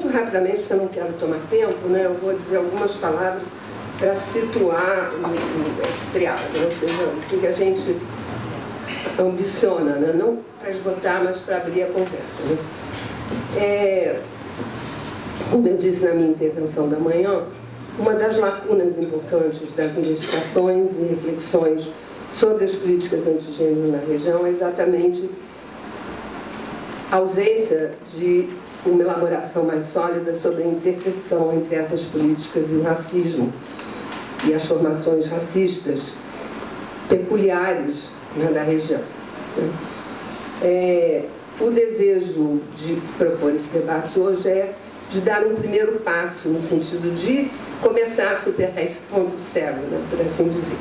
muito rapidamente, porque eu não quero tomar tempo, né, eu vou dizer algumas palavras para situar esse triângulo, ou seja, o que a gente ambiciona, né? Não para esgotar, mas para abrir a conversa. Né? Como eu disse na minha intervenção da manhã, uma das lacunas importantes das investigações e reflexões sobre as políticas antigênero na região é exatamente a ausência de uma elaboração mais sólida sobre a intersecção entre essas políticas e o racismo e as formações racistas peculiares, né, da região. O desejo de propor esse debate hoje é de dar um primeiro passo no sentido de começar a superar esse ponto cego, né, por assim dizer.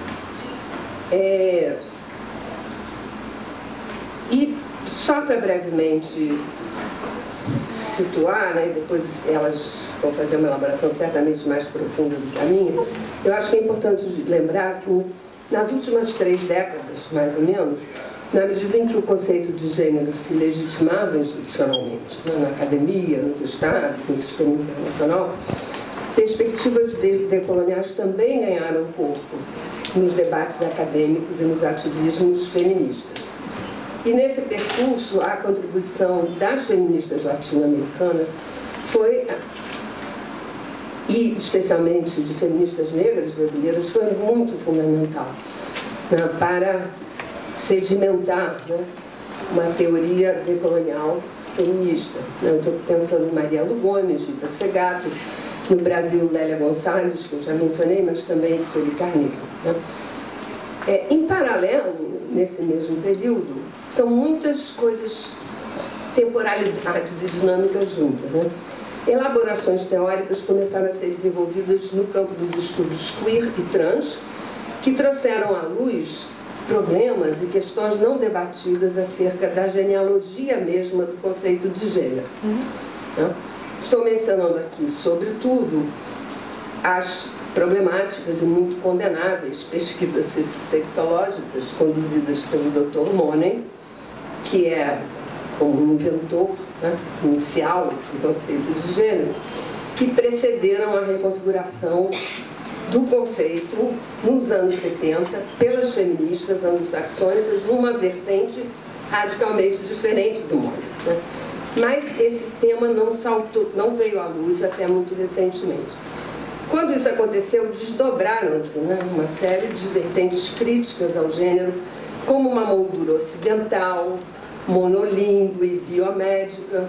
E só para brevemente situar, né, depois elas vão fazer uma elaboração certamente mais profunda do que a minha, eu acho que é importante lembrar que nas últimas 3 décadas, mais ou menos, na medida em que o conceito de gênero se legitimava institucionalmente, né, na academia, nos estados, no sistema internacional, perspectivas decoloniais também ganharam corpo nos debates acadêmicos e nos ativismos feministas. E nesse percurso, a contribuição das feministas latino-americanas foi, e especialmente de feministas negras brasileiras, foi muito fundamental, né, para sedimentar, né, uma teoria decolonial feminista. Eu estou pensando em Maria Lugones, Rita Segato, no Brasil, Lélia Gonçalves, que eu já mencionei, mas também Sueli Carneiro. Né? Em paralelo, nesse mesmo período, são muitas coisas, temporalidades e dinâmicas juntas. Né? Elaborações teóricas começaram a ser desenvolvidas no campo dos estudos queer e trans, que trouxeram à luz problemas e questões não debatidas acerca da genealogia mesma do conceito de gênero. Né? Estou mencionando aqui, sobretudo, as problemáticas e muito condenáveis pesquisas sexológicas conduzidas pelo Dr. Monen, que é como um inventor, né, inicial do conceito de gênero, que precederam a reconfiguração do conceito nos anos 70 pelas feministas anglo-saxônicas numa vertente radicalmente diferente do Monen. Né? Mas esse tema não veio à luz até muito recentemente. Quando isso aconteceu, desdobraram-se, né, uma série de vertentes críticas ao gênero, como uma moldura ocidental, monolíngue, biomédica,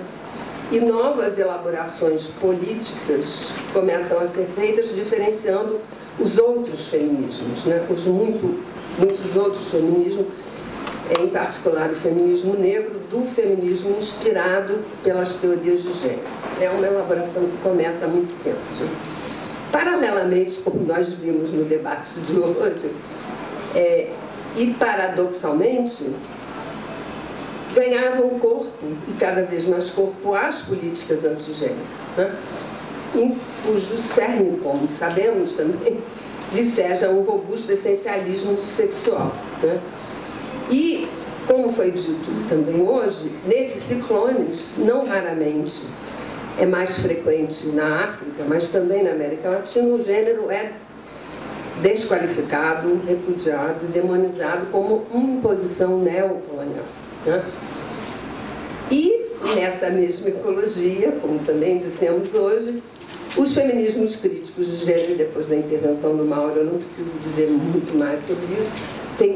e novas elaborações políticas começam a ser feitas diferenciando os outros feminismos, né, muitos outros feminismos, em particular o feminismo negro, do feminismo inspirado pelas teorias de gênero. É uma elaboração que começa há muito tempo. Né? Paralelamente, como nós vimos no debate de hoje, e paradoxalmente, ganhavam corpo, e cada vez mais corpo, às políticas antigênero, né? Em cujo cerne, como sabemos também, viceja um robusto essencialismo sexual. Né? E, como foi dito também hoje, nesses ciclones, não raramente, é mais frequente na África, mas também na América Latina, o gênero é desqualificado, repudiado e demonizado como uma imposição neocolonial. Né? E nessa mesma ecologia, como também dissemos hoje, os feminismos críticos de gênero, depois da intervenção do Mauro, eu não preciso dizer muito mais sobre isso, vem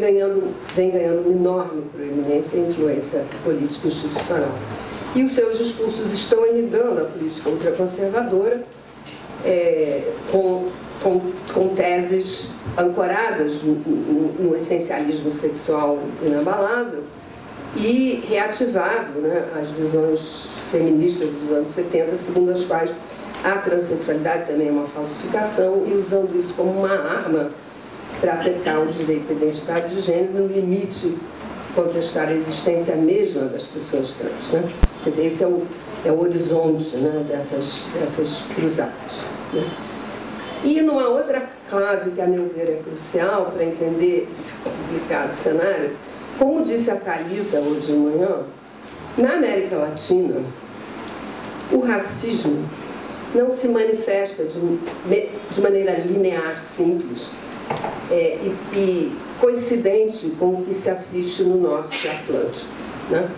ganhando uma enorme proeminência e influência política institucional. E os seus discursos estão irrigando a política ultraconservadora com teses ancoradas no essencialismo sexual inabalável e reativado, né, as visões feministas dos anos 70, segundo as quais a transexualidade também é uma falsificação, e usando isso como uma arma para aplicar o direito à identidade de gênero, no limite contestar a existência mesma das pessoas trans. Né? Quer dizer, esse é o horizonte, né, dessas cruzadas. Né? E numa outra clave que, a meu ver, é crucial para entender esse complicado cenário, como disse a Thalita hoje de manhã, na América Latina, o racismo não se manifesta de maneira linear, simples, e coincidente com o que se assiste no norte atlântico, né?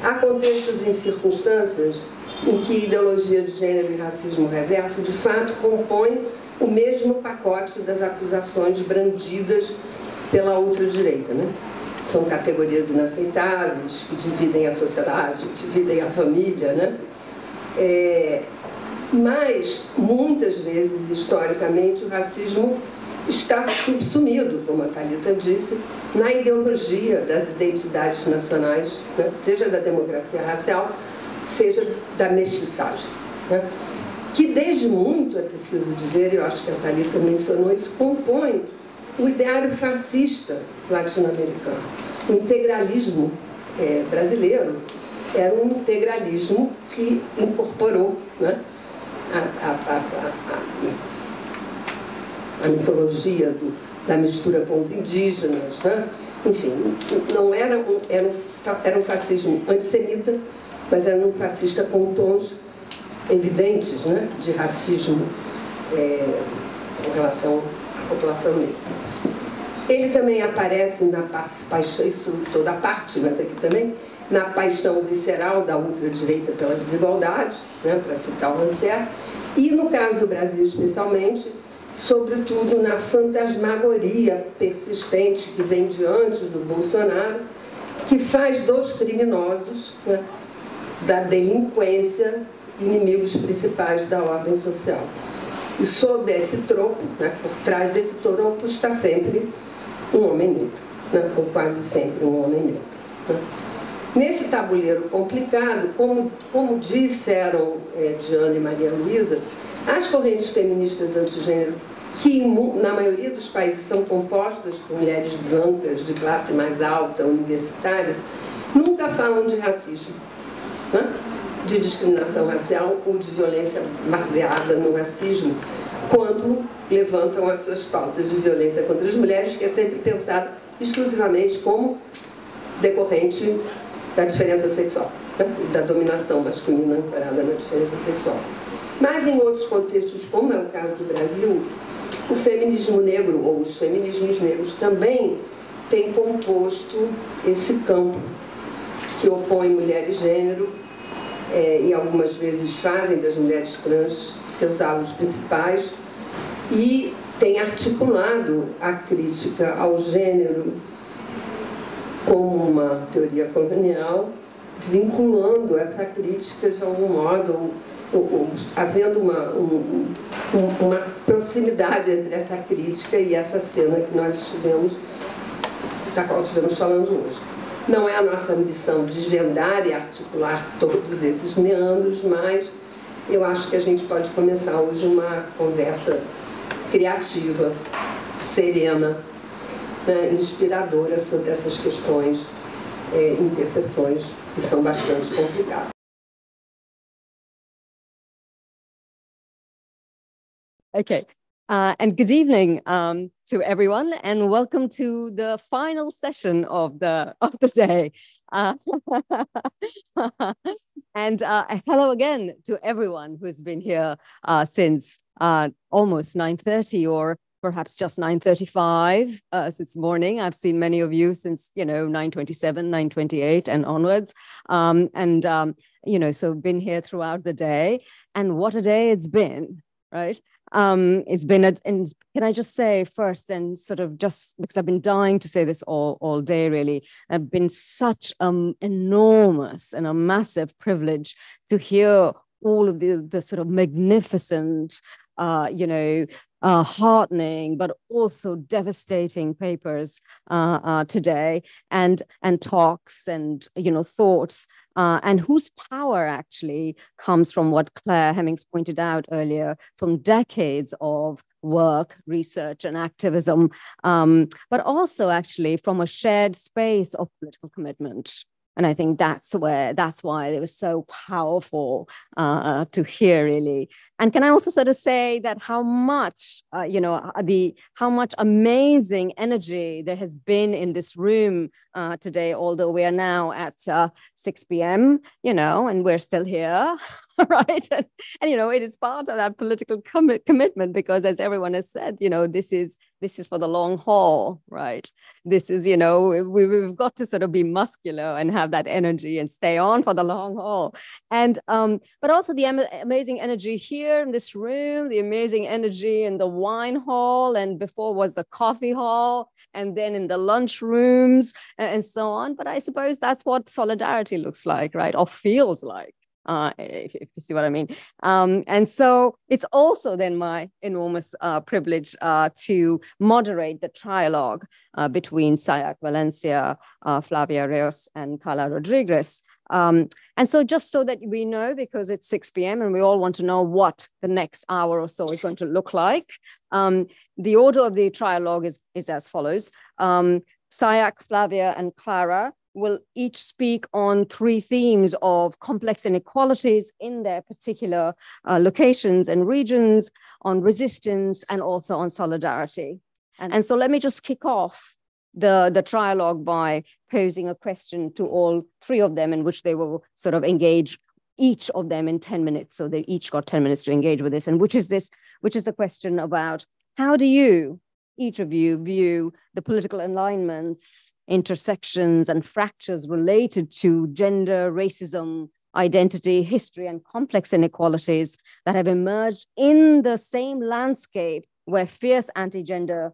Há contextos e circunstâncias em que ideologia de gênero e racismo reverso, de fato, compõem o mesmo pacote das acusações brandidas pela ultradireita, né? São categorias inaceitáveis, que dividem a sociedade, dividem a família, né? Mas, muitas vezes, historicamente, o racismo está subsumido, como a Thalita disse, na ideologia das identidades nacionais, né? Seja da democracia racial, seja da mestiçagem, né? Que desde muito, é preciso dizer, eu acho que a Thalita mencionou isso, compõe o ideário fascista latino-americano. O integralismo brasileiro era um integralismo que incorporou, né, a mitologia da mistura com os indígenas, né? Enfim, não era um fascismo antissemita, mas era um fascista com tons evidentes, né, de racismo em relação à população negra. Ele também aparece na paixão, isso toda parte, mas aqui também, na paixão visceral da ultradireita pela desigualdade, né, para citar o Rancière, e no caso do Brasil especialmente, sobretudo na fantasmagoria persistente que vem de antes do Bolsonaro, que faz dos criminosos, né, da delinquência, inimigos principais da ordem social. E sob esse tropo, né, por trás desse tropo, está sempre um homem negro, né, ou quase sempre um homem negro, né. Nesse tabuleiro complicado, como disseram Diana e Maria Luísa, as correntes feministas antigênero, que na maioria dos países são compostas por mulheres brancas de classe mais alta, universitária, nunca falam de racismo, né? De discriminação racial ou de violência baseada no racismo, quando levantam as suas pautas de violência contra as mulheres, que é sempre pensada exclusivamente como decorrente da diferença sexual, né? Da dominação masculina ancorada na diferença sexual. Mas em outros contextos, como é o caso do Brasil, o feminismo negro, ou os feminismos negros, também têm composto esse campo que opõe mulher e gênero, e algumas vezes fazem das mulheres trans seus alvos principais, e tem articulado a crítica ao gênero como uma teoria colonial, vinculando essa crítica de algum modo, ou havendo uma proximidade entre essa crítica e essa cena que nós estivemos, da qual estivemos falando hoje. Não é a nossa ambição desvendar e articular todos esses meandros, mas eu acho que a gente pode começar hoje uma conversa criativa, serena, né, inspiradora sobre essas questões, interseções que são bastante complicadas. Okay, and good evening to everyone, and welcome to the final session of the day. And hello again to everyone who's been here since almost 9:30 or perhaps just 9:35 since morning. I've seen many of you since 9:27, 9:28 and onwards, so been here throughout the day, and what a day it's been, right? It's been and can I just say first, and sort of just because I've been dying to say this all day, really, it's been such enormous and a massive privilege to hear all of the sort of magnificent, heartening but also devastating papers today, and talks and thoughts, and whose power actually comes from what Claire Hemmings pointed out earlier, from decades of work, research, and activism, but also actually from a shared space of political commitment. And I think that's why it was so powerful to hear, really. And can I also sort of say that how much, how much amazing energy there has been in this room today, although we are now at 6 p.m., and we're still here, right? And, it is part of that political commitment because, as everyone has said, this is for the long haul, right? This is, we've got to sort of be muscular and have that energy and stay on for the long haul. And, but also the amazing energy here in this room, the amazing energy in the wine hall, and before was the coffee hall, and then in the lunch rooms and so on. But I suppose that's what solidarity looks like, right? Or feels like. If you see what I mean. And so it's also then my enormous privilege to moderate the trialogue between Sayak Valencia, Flavia Rios, and Carla Rodriguez. And so just so that we know, because it's 6 p.m. and we all want to know what the next hour or so is going to look like, the order of the trialogue is as follows. Sayak, Flavia, and Clara will each speak on 3 themes of complex inequalities in their particular locations and regions, on resistance, and also on solidarity. And so let me just kick off the trialogue by posing a question to all 3 of them, in which they will sort of engage each of them in 10 minutes. So they each got 10 minutes to engage with this. And which is the question about how do you, each of you, view the political alignments, intersections, and fractures related to gender, racism, identity, history, and complex inequalities that have emerged in the same landscape where fierce anti-gender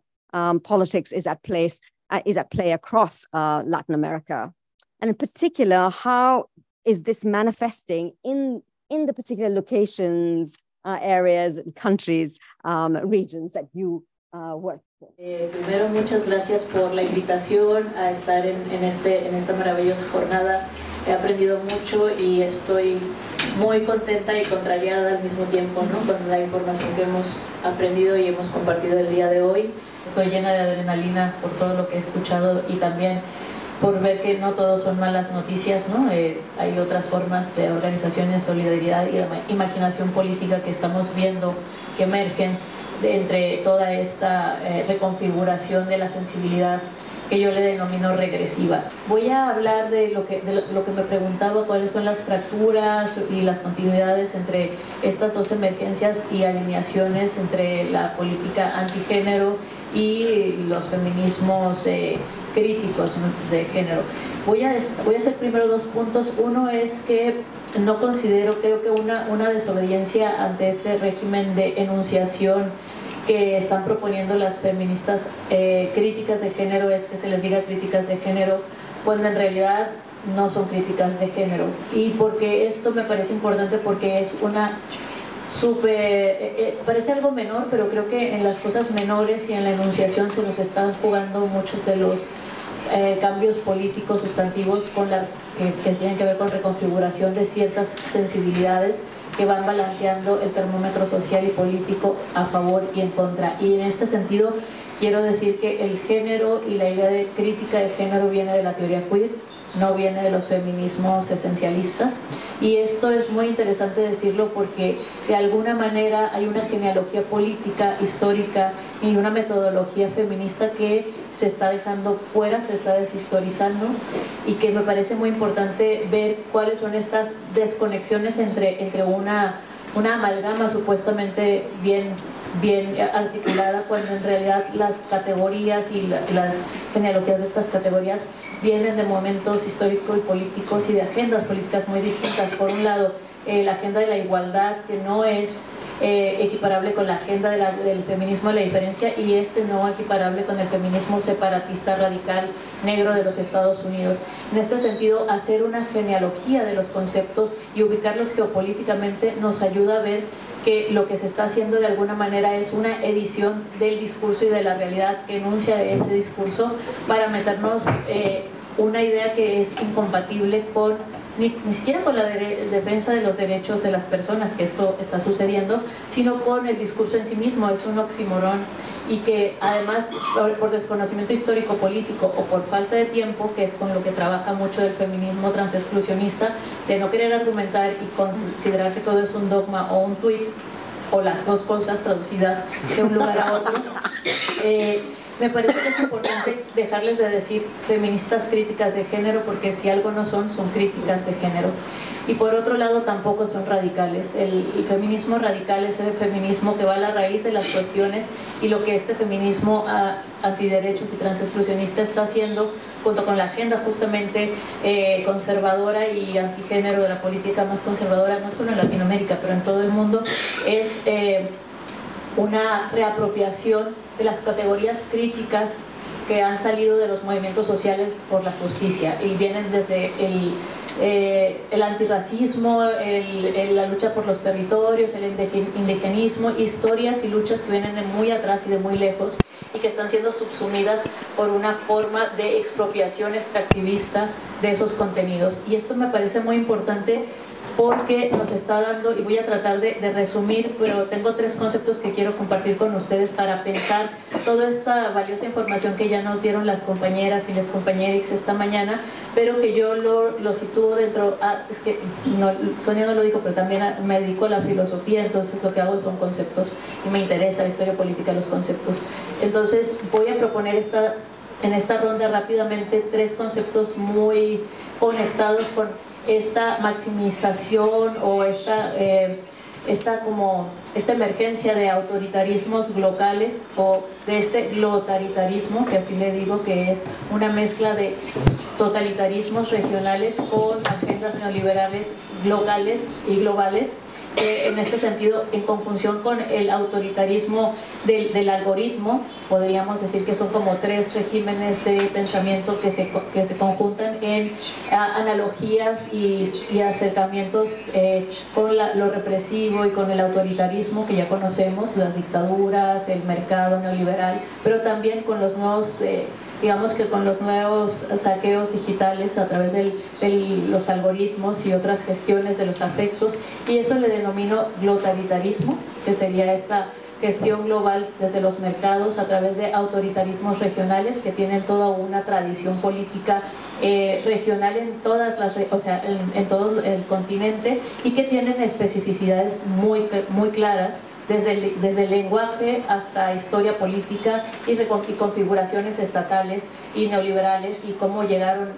politics is at play across Latin America. And in particular, how is this manifesting in the particular locations, areas, countries, regions that you work for? Primero, muchas gracias por la invitación a estar en esta maravillosa jornada. He aprendido mucho y estoy muy contenta y contrariada al mismo tiempo, ¿no?, con la información que hemos aprendido y hemos compartido el día de hoy. Estoy llena de adrenalina por todo lo que he escuchado y también por ver que no todos son malas noticias, ¿no? Hay otras formas de organización en solidaridad y de imaginación política que estamos viendo que emergen entre toda esta reconfiguración de la sensibilidad que yo le denomino regresiva. Voy a hablar de lo que me preguntaba, cuáles son las fracturas y las continuidades entre estas 2 emergencias y alineaciones entre la política antigénero y los feminismos críticos de género. Voy a hacer primero 2 puntos. Uno es que no considero, creo que una desobediencia ante este régimen de enunciación que están proponiendo las feministas críticas de género es que se les diga críticas de género, cuando en realidad no son críticas de género. Y porque esto me parece importante porque es una parece algo menor, pero creo que en las cosas menores y en la enunciación se nos están jugando muchos de los cambios políticos sustantivos que tienen que ver con reconfiguración de ciertas sensibilidades que van balanceando el termómetro social y político a favor y en contra. Y en este sentido quiero decir que el género y la idea de crítica de género viene de la teoría queer, no viene de los feminismos esencialistas. Y esto es muy interesante decirlo porque de alguna manera hay una genealogía política, histórica y una metodología feminista que se está dejando fuera, se está deshistorizando, y que me parece muy importante ver cuáles son estas desconexiones entre una amalgama supuestamente bien articulada, cuando en realidad las categorías y las genealogías de estas categorías vienen de momentos históricos y políticos y de agendas políticas muy distintas. Por un lado, la agenda de la igualdad, que no es equiparable con la agenda del feminismo de la diferencia, y no equiparable con el feminismo separatista radical negro de los Estados Unidos. En este sentido, hacer una genealogía de los conceptos y ubicarlos geopolíticamente nos ayuda a ver que lo que se está haciendo de alguna manera es una edición del discurso y de la realidad que enuncia ese discurso para meternos una idea que es incompatible con ni siquiera con la defensa de los derechos de las personas, que esto está sucediendo, sino con el discurso en sí mismo. Es un oxímoron, y que además por desconocimiento histórico-político o por falta de tiempo, que es con lo que trabaja mucho el feminismo transexclusionista, de no querer argumentar y considerar que todo es un dogma o un tuit, o las dos cosas traducidas de un lugar a otro. Me parece que es importante dejarles de decir feministas críticas de género, porque si algo no son, son críticas de género. Y por otro lado tampoco son radicales. El feminismo radical es el feminismo que va a la raíz de las cuestiones, y lo que este feminismo antiderechos y transexclusionista está haciendo, junto con la agenda justamente conservadora y antigénero de la política más conservadora, no solo en Latinoamérica, pero en todo el mundo, es una reapropiación de las categorías críticas que han salido de los movimientos sociales por la justicia, y vienen desde el antirracismo, la lucha por los territorios, el indigenismo, historias y luchas que vienen de muy atrás y de muy lejos, y que están siendo subsumidas por una forma de expropiación extractivista de esos contenidos. Y esto me parece muy importante, porque nos está dando, y voy a tratar de resumir, pero tengo 3 conceptos que quiero compartir con ustedes para pensar toda esta valiosa información que ya nos dieron las compañeras y los compañeros esta mañana, pero que yo lo sitúo dentro, es que no, Sonia no lo dijo, pero también me dedico a la filosofía, entonces lo que hago son conceptos, y me interesa la historia política de los conceptos. Entonces voy a proponer en esta ronda rápidamente 3 conceptos muy conectados con esta maximización o esta emergencia de autoritarismos locales, o de este glotaritarismo, que así le digo, que es una mezcla de totalitarismos regionales con agendas neoliberales locales y globales, en este sentido, en conjunción con el autoritarismo del algoritmo. Podríamos decir que son como 3 regímenes de pensamiento que se conjuntan en analogías y acercamientos con lo represivo y con el autoritarismo que ya conocemos, las dictaduras, el mercado neoliberal, pero también con los nuevos digamos que con los nuevos saqueos digitales a través de los algoritmos y otras gestiones de los afectos, y eso le denomino glotaritarismo, que sería esta gestión global desde los mercados a través de autoritarismos regionales que tienen toda una tradición política regional en todas las, o sea, en todo el continente, y que tienen especificidades muy claras, desde el lenguaje hasta historia política y configuraciones estatales y neoliberales, y cómo llegaron,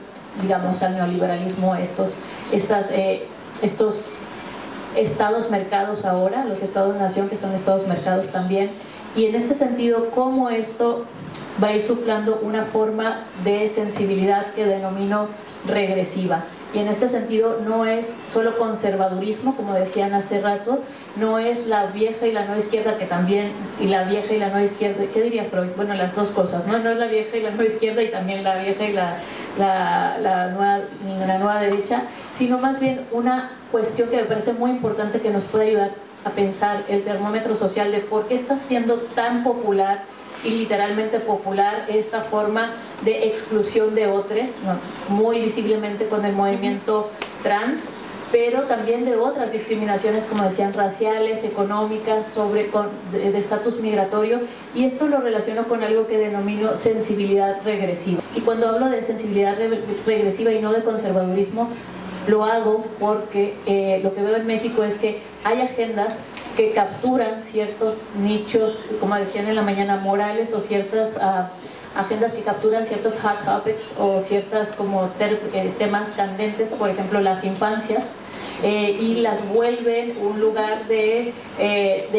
digamos, al neoliberalismo estos estados mercados ahora, los estados-nación, que son estados mercados también. Y en este sentido, cómo esto va a ir suflando una forma de sensibilidad que denomino regresiva. Y en este sentido no es solo conservadurismo, como decían hace rato, no es la vieja y la nueva izquierda, que también, y la vieja y la nueva izquierda, ¿qué diría Freud? Bueno, las dos cosas, ¿no? No es la vieja y la nueva izquierda y también la vieja y la nueva derecha, sino más bien una cuestión que me parece muy importante, que nos puede ayudar a pensar el termómetro social de por qué está siendo tan popular y literalmente popular esta forma de exclusión de otros, ¿no? Muy visiblemente con el movimiento trans, pero también de otras discriminaciones, como decían, raciales, económicas, de estatus migratorio, y esto lo relaciono con algo que denomino sensibilidad regresiva. Y cuando hablo de sensibilidad regresiva y no de conservadurismo, lo hago porque lo que veo en México es que hay agendas que capturan ciertos nichos, como decían en la mañana, morales, o ciertas agendas que capturan ciertos hot topics o ciertas como temas candentes, por ejemplo las infancias, y las vuelven un lugar de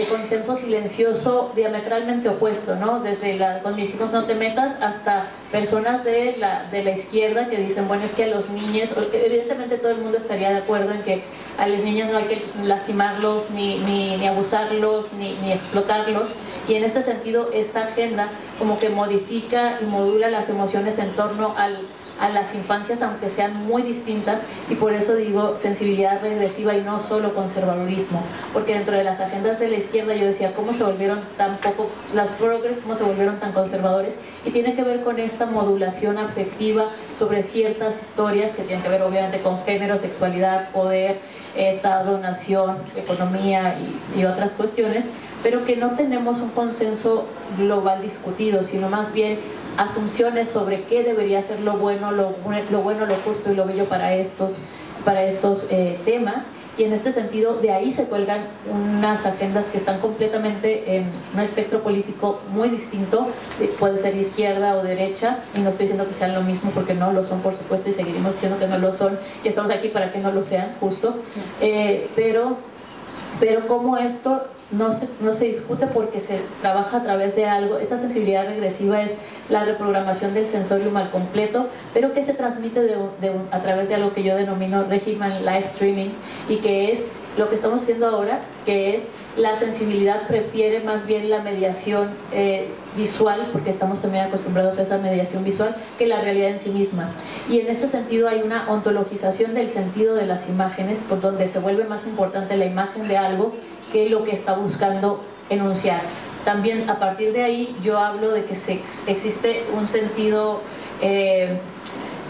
consenso silencioso diametralmente opuesto, ¿no? Desde con mis hijos no te metas, hasta personas de la izquierda que dicen, bueno, es que a los niños, evidentemente todo el mundo estaría de acuerdo en que a las niñas no hay que lastimarlos, ni abusarlos, ni explotarlos, y en este sentido esta agenda como que modifica y modula las emociones en torno a las infancias, aunque sean muy distintas, y por eso digo sensibilidad regresiva y no solo conservadurismo, porque dentro de las agendas de la izquierda yo decía, ¿cómo se volvieron tan poco, las progres, cómo se volvieron tan conservadores? Y tiene que ver con esta modulación afectiva sobre ciertas historias que tienen que ver obviamente con género, sexualidad, poder, Estado, nación, economía y otras cuestiones, pero que no tenemos un consenso global discutido, sino más bien asunciones sobre qué debería ser lo bueno, lo justo y lo bello para estos temas, y en este sentido de ahí se cuelgan unas agendas que están completamente en un espectro político muy distinto, puede ser izquierda o derecha, y no estoy diciendo que sean lo mismo porque no lo son, por supuesto, y seguiremos diciendo que no lo son, y estamos aquí para que no lo sean, justo, pero como esto no se discute porque se trabaja a través de algo. Esta sensibilidad regresiva es la reprogramación del sensorium al completo, pero que se transmite a través de algo que yo denomino régimen live streaming, y que es lo que estamos haciendo ahora, que es la sensibilidad prefiere más bien la mediación visual, porque estamos también acostumbrados a esa mediación visual, que la realidad en sí misma. Y en este sentido hay una ontologización del sentido de las imágenes, por donde se vuelve más importante la imagen de algo que lo que está buscando enunciar. También a partir de ahí yo hablo de que existe un sentido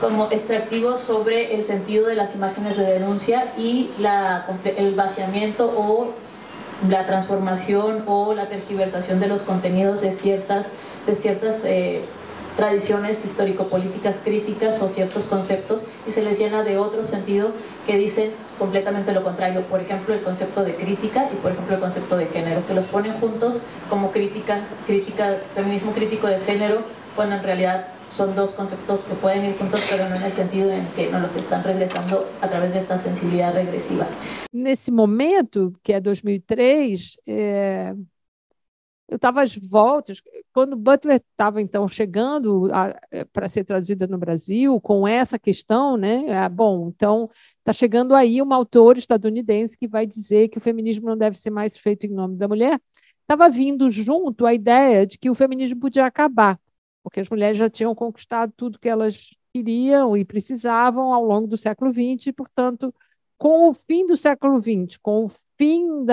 como extractivo sobre el sentido de las imágenes de denuncia y el vaciamiento o la transformación o la tergiversación de los contenidos de ciertas tradiciones histórico-políticas críticas o ciertos conceptos, y se les llena de otro sentido que dicen completamente lo contrario. Por ejemplo, el concepto de crítica y, por ejemplo, el concepto de género, que los ponen juntos como feminismo crítico de género, cuando en realidad son dos conceptos que pueden ir juntos, pero no en el sentido en que nos los están regresando a través de esta sensibilidad regresiva. Nesse momento, que é 2003, eu estava às voltas, quando Butler estava, então, chegando para ser traduzida no Brasil, com essa questão, né? Bom, então, está chegando aí uma autora estadunidense que vai dizer que o feminismo não deve ser mais feito em nome da mulher. Estava vindo junto a ideia de que o feminismo podia acabar, porque as mulheres já tinham conquistado tudo que elas queriam e precisavam ao longo do século XX, e, portanto, com o fim do século XX, com o fim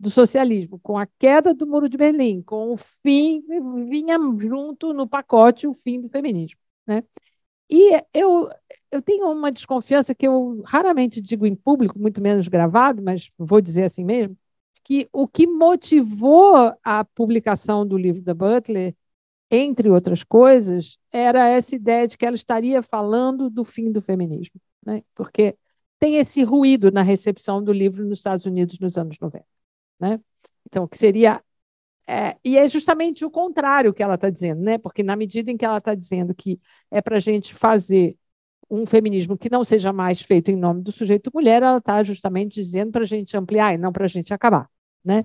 do socialismo, com a queda do Muro de Berlim, com o fim, vinha junto no pacote o fim do feminismo, né? E eu tenho uma desconfiança que eu raramente digo em público, muito menos gravado, mas vou dizer assim mesmo, que o que motivou a publicação do livro da Butler, entre outras coisas, era essa ideia de que ela estaria falando do fim do feminismo, né? Porque tem esse ruído na recepção do livro nos Estados Unidos nos anos 90. Né? Então, que seria... e é justamente o contrário que ela está dizendo, né? Porque na medida em que ela está dizendo que é para a gente fazer um feminismo que não seja mais feito em nome do sujeito mulher, ela está justamente dizendo para a gente ampliar e não para a gente acabar, né?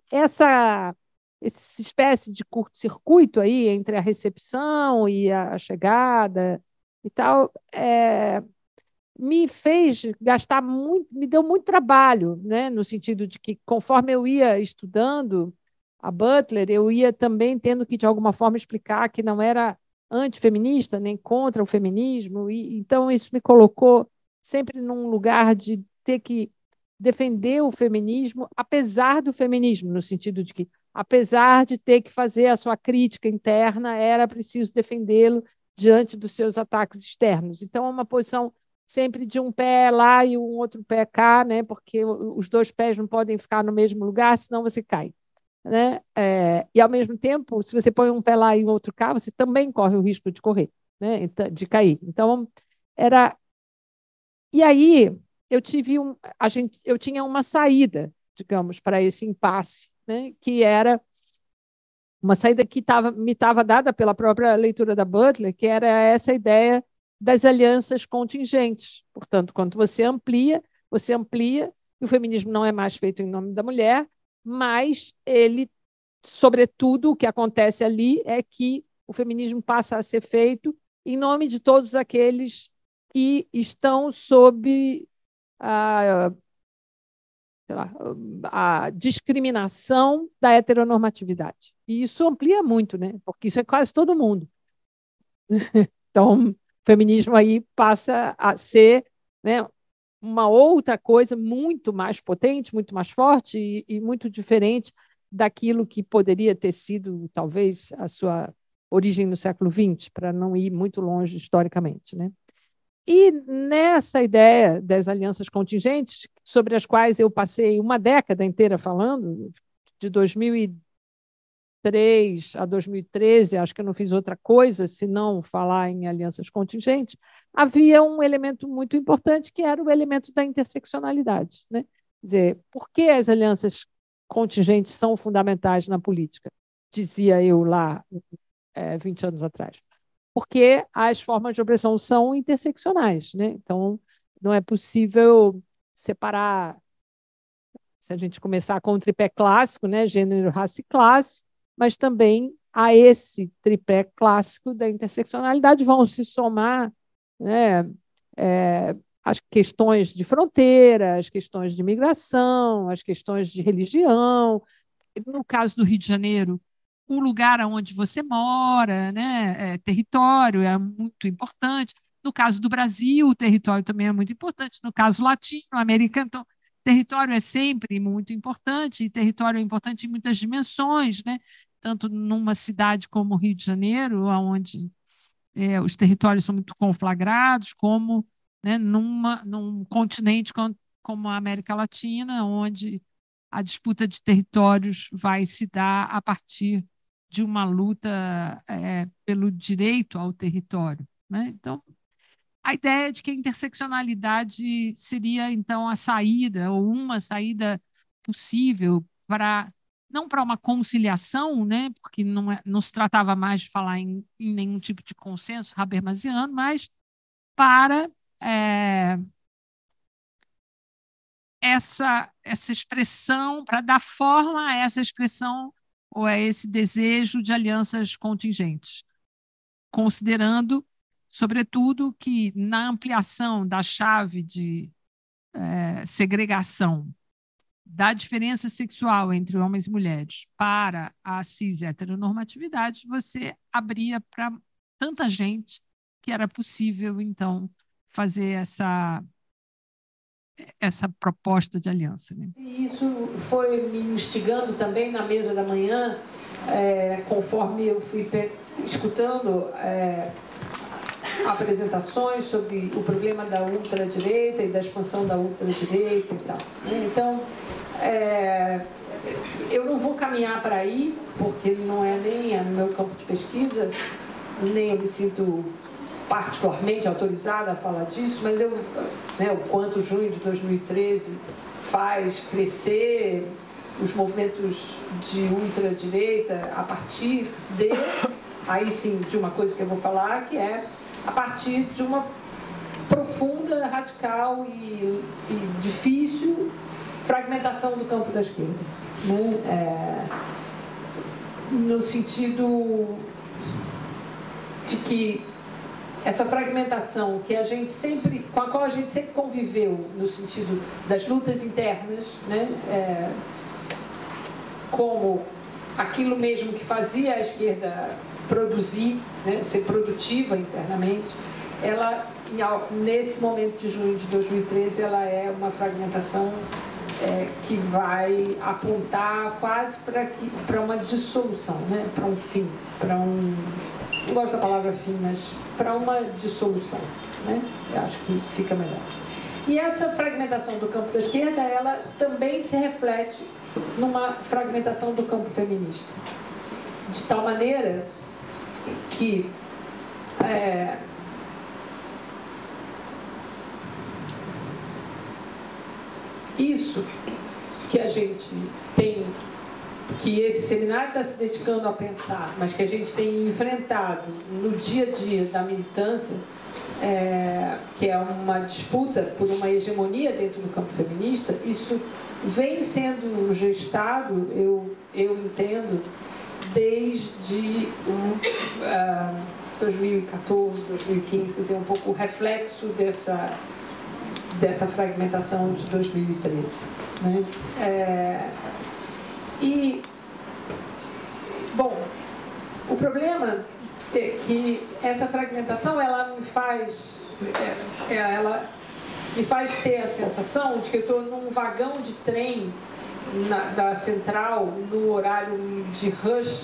Essa espécie de curto-circuito aí entre a recepção e a chegada e tal, me fez gastar muito, me deu muito trabalho, né? No sentido de que, conforme eu ia estudando a Butler, eu ia também tendo que, de alguma forma, explicar que não era antifeminista, nem contra o feminismo, e então isso me colocou sempre num lugar de ter que defender o feminismo, apesar do feminismo, no sentido de que, apesar de ter que fazer a sua crítica interna, era preciso defendê-lo diante dos seus ataques externos. Então, é uma posição sempre de um pé lá e um outro pé cá, né? Porque os dois pés não podem ficar no mesmo lugar, senão você cai, né? E, ao mesmo tempo, se você põe um pé lá e um outro cá, você também corre o risco de correr, né? De cair. Então, era... E aí, eu tinha uma saída, digamos, para esse impasse, né? Que era uma saída que me estava dada pela própria leitura da Butler, que era essa ideia das alianças contingentes. Portanto, quando você amplia, e o feminismo não é mais feito em nome da mulher, mas ele, sobretudo, o que acontece ali é que o feminismo passa a ser feito em nome de todos aqueles que estão sob a discriminação da heteronormatividade. E isso amplia muito, né? Porque isso é quase todo mundo. Então, o feminismo aí passa a ser, né, uma outra coisa muito mais potente, muito mais forte e muito diferente daquilo que poderia ter sido, talvez, a sua origem no século XX, para não ir muito longe historicamente, né? E nessa ideia das alianças contingentes, sobre as quais eu passei uma década inteira falando, de 2000 2003 a 2013, acho que eu não fiz outra coisa senão falar em alianças contingentes, havia um elemento muito importante que era o elemento da interseccionalidade, né? Quer dizer, por que as alianças contingentes são fundamentais na política? Dizia eu lá 20 anos atrás. Porque as formas de opressão são interseccionais, né? Então, não é possível separar, se a gente começar com o tripé clássico, né? Gênero, raça e classe, mas também a esse tripé clássico da interseccionalidade vão se somar, né? As questões de fronteira, as questões de migração, as questões de religião. No caso do Rio de Janeiro, o lugar onde você mora, né? Território é muito importante. No caso do Brasil, o território também é muito importante. No caso latino-americano, então, território é sempre muito importante, e território é importante em muitas dimensões, né? Tanto numa cidade como o Rio de Janeiro, onde os territórios são muito conflagrados, como, né, num continente como a América Latina, onde a disputa de territórios vai se dar a partir de uma luta pelo direito ao território, né? Então, a ideia de que a interseccionalidade seria, então, a saída, ou uma saída possível não para uma conciliação, né? Porque não se tratava mais de falar em nenhum tipo de consenso habermasiano, mas para essa expressão, para dar forma a essa expressão ou a esse desejo de alianças contingentes, considerando, sobretudo, que na ampliação da chave de segregação da diferença sexual entre homens e mulheres para a cis-heteronormatividade, você abria para tanta gente que era possível, então, fazer essa proposta de aliança, né? E isso foi me instigando também na mesa da manhã, conforme eu fui escutando apresentações sobre o problema da ultradireita e da expansão da ultradireita e tal, né? Então, eu não vou caminhar para aí, porque não é nem no meu campo de pesquisa, nem eu me sinto particularmente autorizada a falar disso, mas o quanto junho de 2013 faz crescer os movimentos de ultradireita a partir aí sim, de uma coisa que eu vou falar, que é a partir de uma profunda, radical e difícil fragmentação do campo da esquerda, né? No sentido de que essa fragmentação com a qual a gente sempre conviveu, no sentido das lutas internas, né? Como aquilo mesmo que fazia a esquerda produzir, né? Ser produtiva internamente, ela, nesse momento de junho de 2013, ela é uma fragmentação que vai apontar quase para uma dissolução, né? Para um fim, não gosto da palavra fim, mas para uma dissolução, né? Eu acho que fica melhor. E essa fragmentação do campo da esquerda, ela também se reflete numa fragmentação do campo feminista, de tal maneira que isso que a gente tem, que esse seminário está se dedicando a pensar, mas que a gente tem enfrentado no dia a dia da militância, que é uma disputa por uma hegemonia dentro do campo feminista, isso vem sendo gestado, eu entendo, desde 2014, 2015, quer dizer, um pouco o reflexo dessa fragmentação de 2013, né? Bom, o problema é que essa fragmentação, ela me faz ter a sensação de que eu estou num vagão de trem da central, no horário de rush,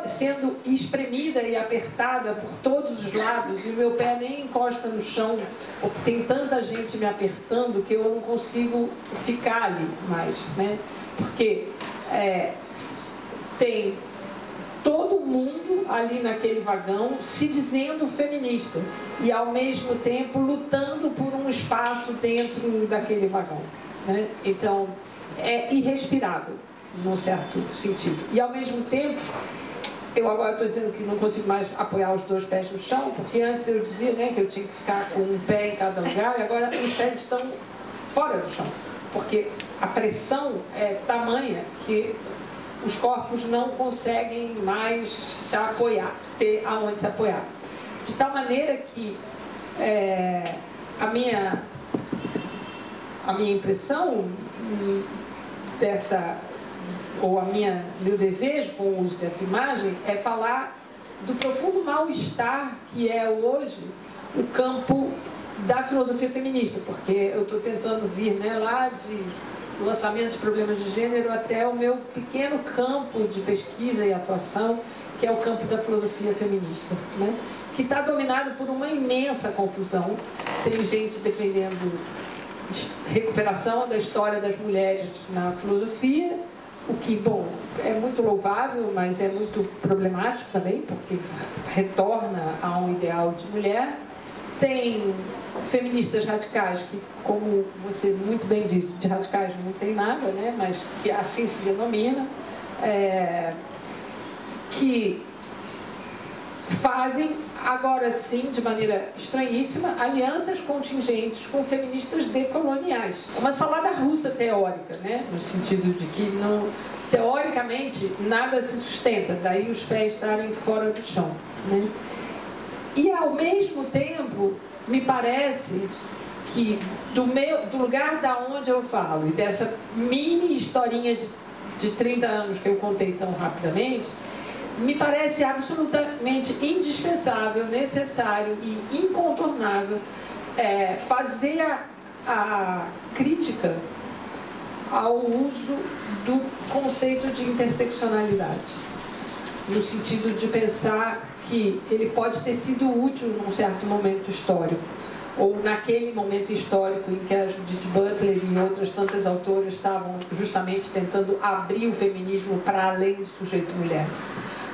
sendo espremida e apertada por todos os lados, e o meu pé nem encosta no chão, porque tem tanta gente me apertando que eu não consigo ficar ali mais, né? Porque tem todo mundo ali naquele vagão se dizendo feminista e, ao mesmo tempo, lutando por um espaço dentro daquele vagão, né? Então, é irrespirável, num certo sentido. E, ao mesmo tempo, eu agora estou dizendo que não consigo mais apoiar os 2 pés no chão, porque antes eu dizia, né, que eu tinha que ficar com um pé em cada lugar, e agora os pés estão fora do chão, porque a pressão é tamanha que os corpos não conseguem mais se apoiar, ter aonde se apoiar. De tal maneira que a minha impressão dessa, ou meu desejo com o uso dessa imagem é falar do profundo mal-estar que é hoje o campo da filosofia feminista, porque eu estou tentando vir, né, lá de lançamento de problemas de gênero até o meu pequeno campo de pesquisa e atuação, que é o campo da filosofia feminista, né? Que está dominado por uma imensa confusão. Tem gente defendendo recuperação da história das mulheres na filosofia, o que, bom, é muito louvável, mas é muito problemático também, porque retorna a um ideal de mulher. Tem feministas radicais que, como você muito bem disse, de radicais não tem nada, né? Mas que assim se denomina, que fazem, agora sim, de maneira estranhíssima, alianças contingentes com feministas decoloniais. Uma salada russa teórica, né? No sentido de que, não, teoricamente, nada se sustenta, daí os pés estarem fora do chão, né? E, ao mesmo tempo, me parece que do lugar da onde eu falo e dessa mini historinha de 30 anos que eu contei tão rapidamente, me parece absolutamente indispensável, necessário e incontornável fazer a crítica ao uso do conceito de interseccionalidade, no sentido de pensar que ele pode ter sido útil num certo momento histórico, ou naquele momento histórico em que a Judith Butler e outras tantas autoras estavam justamente tentando abrir o feminismo para além do sujeito mulher,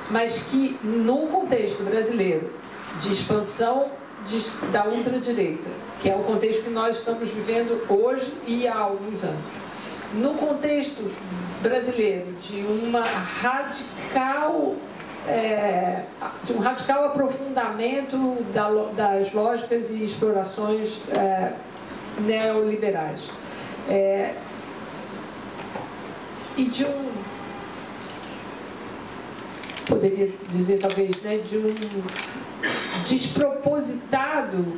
mas que no contexto brasileiro de expansão da ultradireita, que é o contexto que nós estamos vivendo hoje e há alguns anos, no contexto brasileiro de uma radical de um radical aprofundamento das lógicas e explorações neoliberais, e de poderia dizer talvez, né, de um despropositado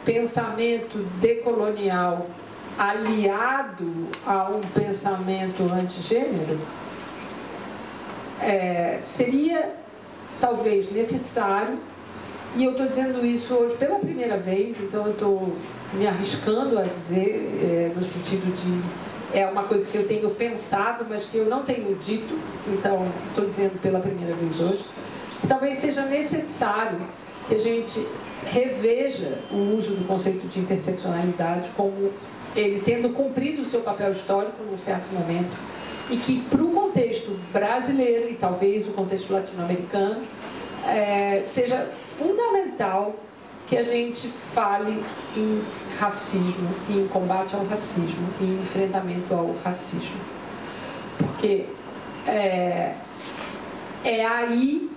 pensamento decolonial aliado a um pensamento antigênero, seria talvez necessário, e eu estou dizendo isso hoje pela primeira vez, então eu estou me arriscando a dizer, no sentido de é uma coisa que eu tenho pensado, mas que eu não tenho dito, então estou dizendo pela primeira vez hoje, que talvez seja necessário que a gente reveja o uso do conceito de interseccionalidade como ele tendo cumprido o seu papel histórico num certo momento, e que para o contexto brasileiro e talvez o contexto latino-americano seja fundamental que a gente fale em racismo, em combate ao racismo, em enfrentamento ao racismo. Porque é aí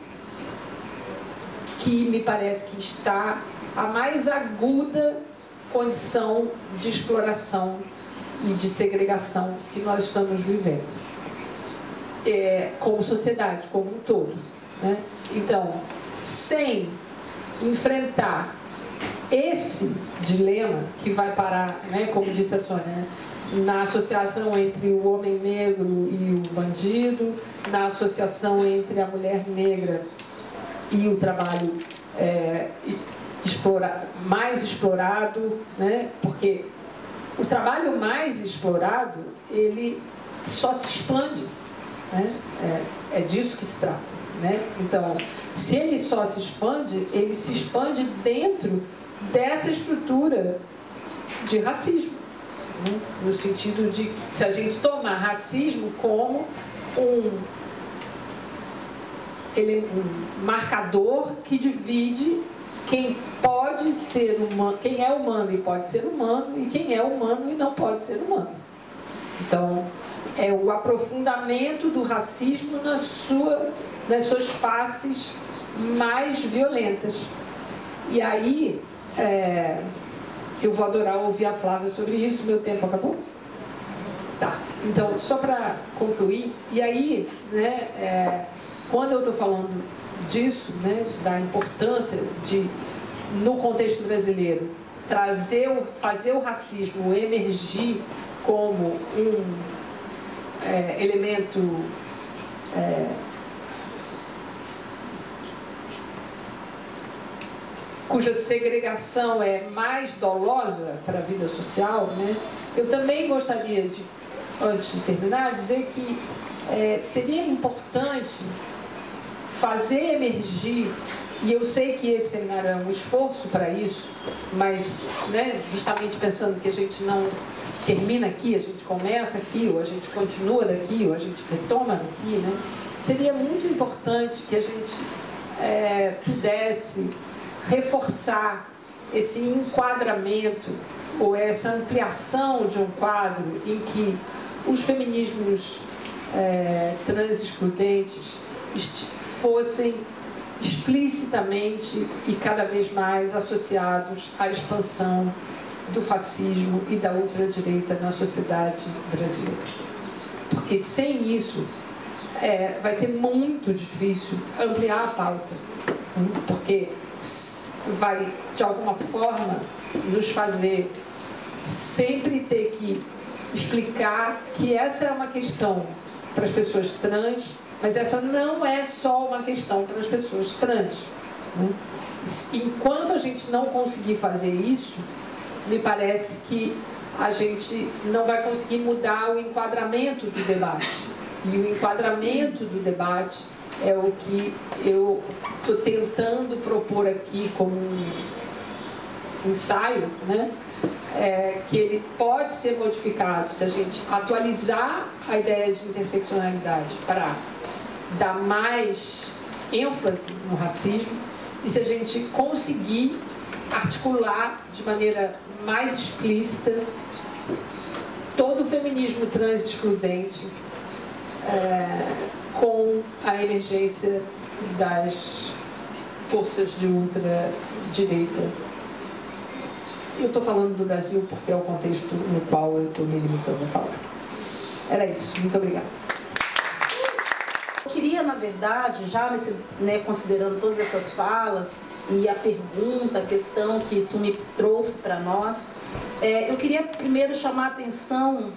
que me parece que está a mais aguda condição de exploração e de segregação que nós estamos vivendo, como sociedade, como um todo, né? Então, sem enfrentar esse dilema que vai parar, né, como disse a Sônia, na associação entre o homem negro e o bandido, na associação entre a mulher negra e o trabalho mais explorado, né? Porque o trabalho mais explorado, ele só se expande, né? É disso que se trata, né? Então, se ele só se expande, ele se expande dentro dessa estrutura de racismo, né? No sentido de que se a gente tomar racismo como um marcador que divide quem pode ser humano, quem é humano e pode ser humano, e quem é humano e não pode ser humano. Então, é o aprofundamento do racismo nas suas faces mais violentas. E aí, eu vou adorar ouvir a Flávia sobre isso. Meu tempo acabou? Tá. Então, só para concluir, e aí, né, quando eu estou falando disso, né, da importância de, no contexto brasileiro, fazer o racismo emergir como um elemento cuja segregação é mais dolosa para a vida social, né? Eu também gostaria de, antes de terminar, dizer que seria importante fazer emergir, e eu sei que esse seminário é um esforço para isso, mas, né, justamente pensando que a gente não termina aqui, a gente começa aqui, ou a gente continua daqui, ou a gente retoma daqui, né? Seria muito importante que a gente pudesse reforçar esse enquadramento ou essa ampliação de um quadro em que os feminismos trans-excludentes fossem explicitamente e cada vez mais associados à expansão do fascismo e da ultradireita na sociedade brasileira. Porque sem isso vai ser muito difícil ampliar a pauta, porque vai, de alguma forma, nos fazer sempre ter que explicar que essa é uma questão para as pessoas trans, mas essa não é só uma questão para as pessoas trans. Enquanto a gente não conseguir fazer isso, me parece que a gente não vai conseguir mudar o enquadramento do debate. E o enquadramento do debate é o que eu estou tentando propor aqui como um ensaio, né? Que ele pode ser modificado se a gente atualizar a ideia de interseccionalidade para dar mais ênfase no racismo e se a gente conseguir articular de maneira mais explícita todo o feminismo trans-excludente com a emergência das forças de ultradireita. Eu estou falando do Brasil porque é o contexto no qual eu estou me limitando a falar. Era isso. Muito obrigada. Eu queria, na verdade, já considerando todas essas falas e a pergunta, a questão que isso me trouxe para nós, eu queria primeiro chamar a atenção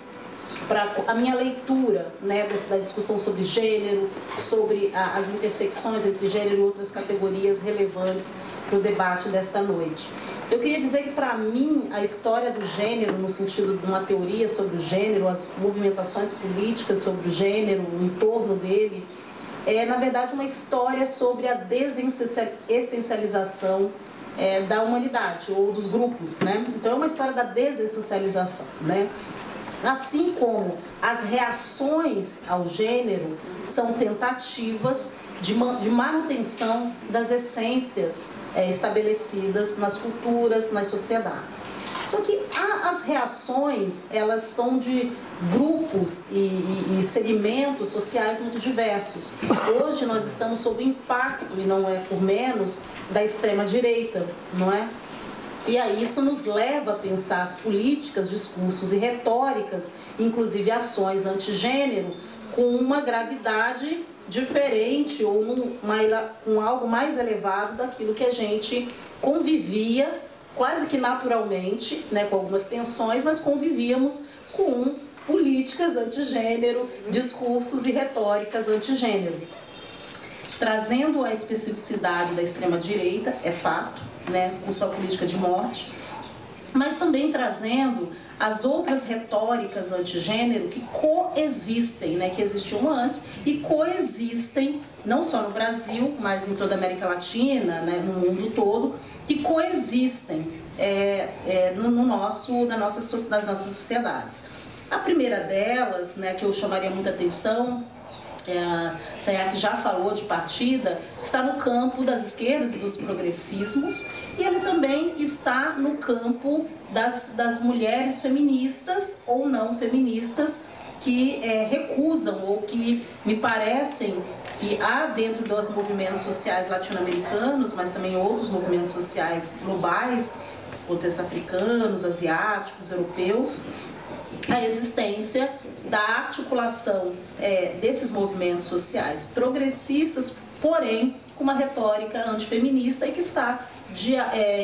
para a minha leitura, né, da discussão sobre gênero, sobre as intersecções entre gênero e outras categorias relevantes para o debate desta noite. Eu queria dizer que, para mim, a história do gênero, no sentido de uma teoria sobre o gênero, as movimentações políticas sobre o gênero, o entorno dele, é, na verdade, uma história sobre a desessencialização da humanidade, ou dos grupos, né? Então, é uma história da desessencialização, né? Assim como as reações ao gênero são tentativas de manutenção das essências estabelecidas nas culturas, nas sociedades. Só que as reações, elas estão de grupos e segmentos sociais muito diversos. Hoje nós estamos sob o impacto, e não é por menos, da extrema-direita, não é? E aí isso nos leva a pensar as políticas, discursos e retóricas, inclusive ações antigênero, com uma gravidade diferente ou com algo mais elevado daquilo que a gente convivia quase que naturalmente, né, com algumas tensões, mas convivíamos com políticas antigênero, discursos e retóricas antigênero. Trazendo a especificidade da extrema-direita, é fato, né, com sua política de morte, mas também trazendo as outras retóricas antigênero que coexistem, né, que existiam antes e coexistem não só no Brasil, mas em toda a América Latina, né, no mundo todo, que coexistem nas nossas sociedades. A primeira delas, né, que eu chamaria muita atenção, a Sayaka já falou de partida, está no campo das esquerdas e dos progressismos, e ele também está no campo das mulheres feministas ou não feministas que recusam ou que me parecem que há dentro dos movimentos sociais latino-americanos, mas também outros movimentos sociais globais, contextos africanos, asiáticos, europeus, a existência da articulação desses movimentos sociais progressistas, porém com uma retórica antifeminista e que está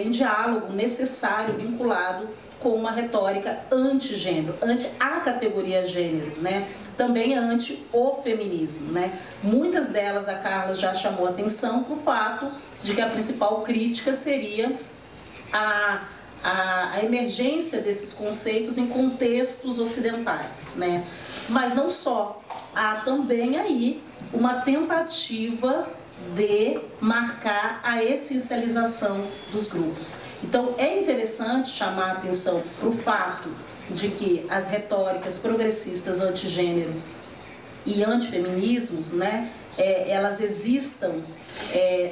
em diálogo necessário, vinculado com uma retórica anti-gênero, anti a categoria gênero, né? Também anti o feminismo, né? Muitas delas a Carla já chamou atenção para o fato de que a principal crítica seria a emergência desses conceitos em contextos ocidentais, né? Mas não só, há também aí uma tentativa de marcar a essencialização dos grupos. Então é interessante chamar a atenção para o fato de que as retóricas progressistas antigênero e antifeminismos, né, elas existam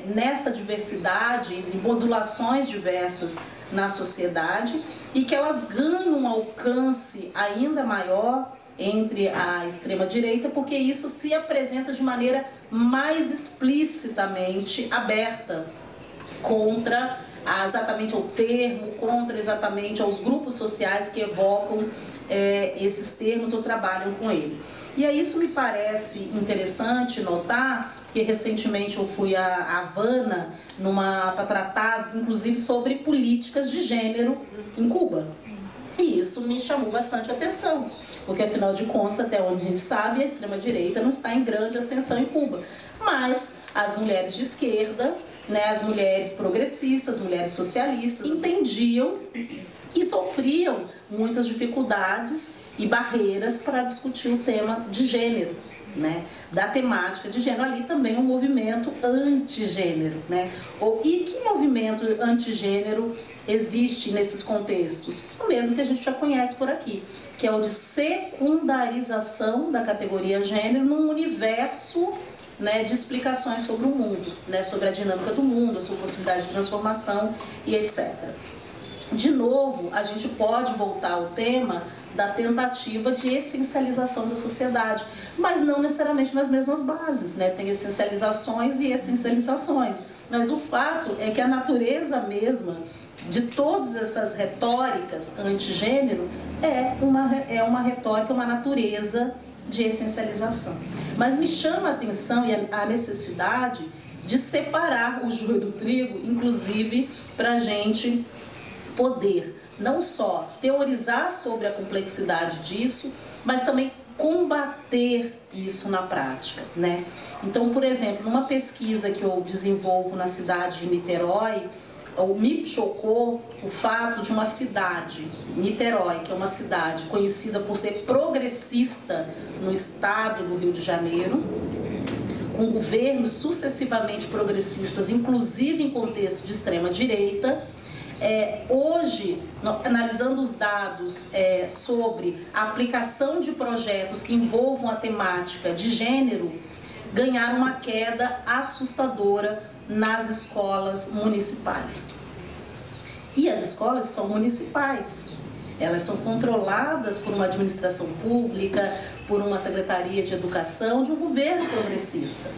nessa diversidade, em modulações diversas na sociedade, e que elas ganham um alcance ainda maior entre a extrema-direita, porque isso se apresenta de maneira mais explicitamente aberta contra exatamente ao termo, contra exatamente aos grupos sociais que evocam esses termos ou trabalham com ele. E aí isso me parece interessante notar, porque recentemente eu fui a Havana para tratar, inclusive, sobre políticas de gênero em Cuba. E isso me chamou bastante atenção, porque afinal de contas, até onde a gente sabe, a extrema-direita não está em grande ascensão em Cuba. Mas as mulheres de esquerda, né, as mulheres progressistas, as mulheres socialistas, entendiam que sofriam muitas dificuldades e barreiras para discutir o tema de gênero, né, da temática de gênero. Ali também um movimento antigênero, né? E que movimento antigênero existe nesses contextos? O mesmo que a gente já conhece por aqui, que é o de secundarização da categoria gênero num universo, né, de explicações sobre o mundo, né, sobre a dinâmica do mundo, a sua possibilidade de transformação e etc. De novo, a gente pode voltar ao tema da tentativa de essencialização da sociedade, mas não necessariamente nas mesmas bases, né? Tem essencializações e essencializações, mas o fato é que a natureza mesma de todas essas retóricas antigênero é uma retórica, uma natureza de essencialização. Mas me chama a atenção e a necessidade de separar o joio do trigo, inclusive para a gente poder não só teorizar sobre a complexidade disso, mas também combater isso na prática, né? Então, por exemplo, numa pesquisa que eu desenvolvo na cidade de Niterói, me chocou o fato de uma cidade, Niterói, que é uma cidade conhecida por ser progressista no estado do Rio de Janeiro, com governos sucessivamente progressistas, inclusive em contexto de extrema-direita. Hoje, analisando os dados sobre a aplicação de projetos que envolvam a temática de gênero, ganharam uma queda assustadora nas escolas municipais. E as escolas são municipais, elas são controladas por uma administração pública, por uma secretaria de educação, de um governo progressista.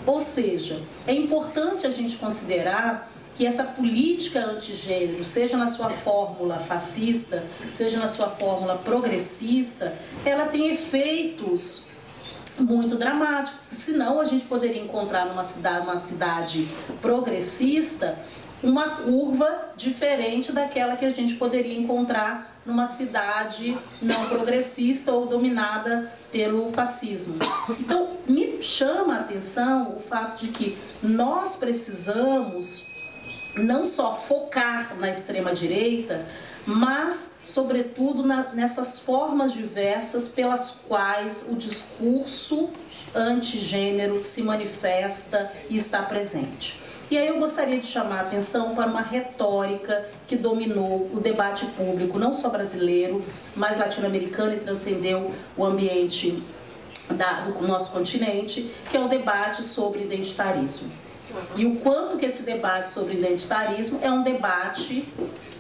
Ou seja, é importante a gente considerar que essa política antigênero, seja na sua fórmula fascista, seja na sua fórmula progressista, ela tem efeitos muito dramáticos, senão a gente poderia encontrar numa cidade progressista uma curva diferente daquela que a gente poderia encontrar numa cidade não progressista ou dominada pelo fascismo. Então, me chama a atenção o fato de que nós precisamos não só focar na extrema-direita, mas, sobretudo, nessas formas diversas pelas quais o discurso antigênero se manifesta e está presente. E aí eu gostaria de chamar a atenção para uma retórica que dominou o debate público, não só brasileiro, mas latino-americano, e transcendeu o ambiente do nosso continente, que é o debate sobre identitarismo. E o quanto que esse debate sobre identitarismo é um debate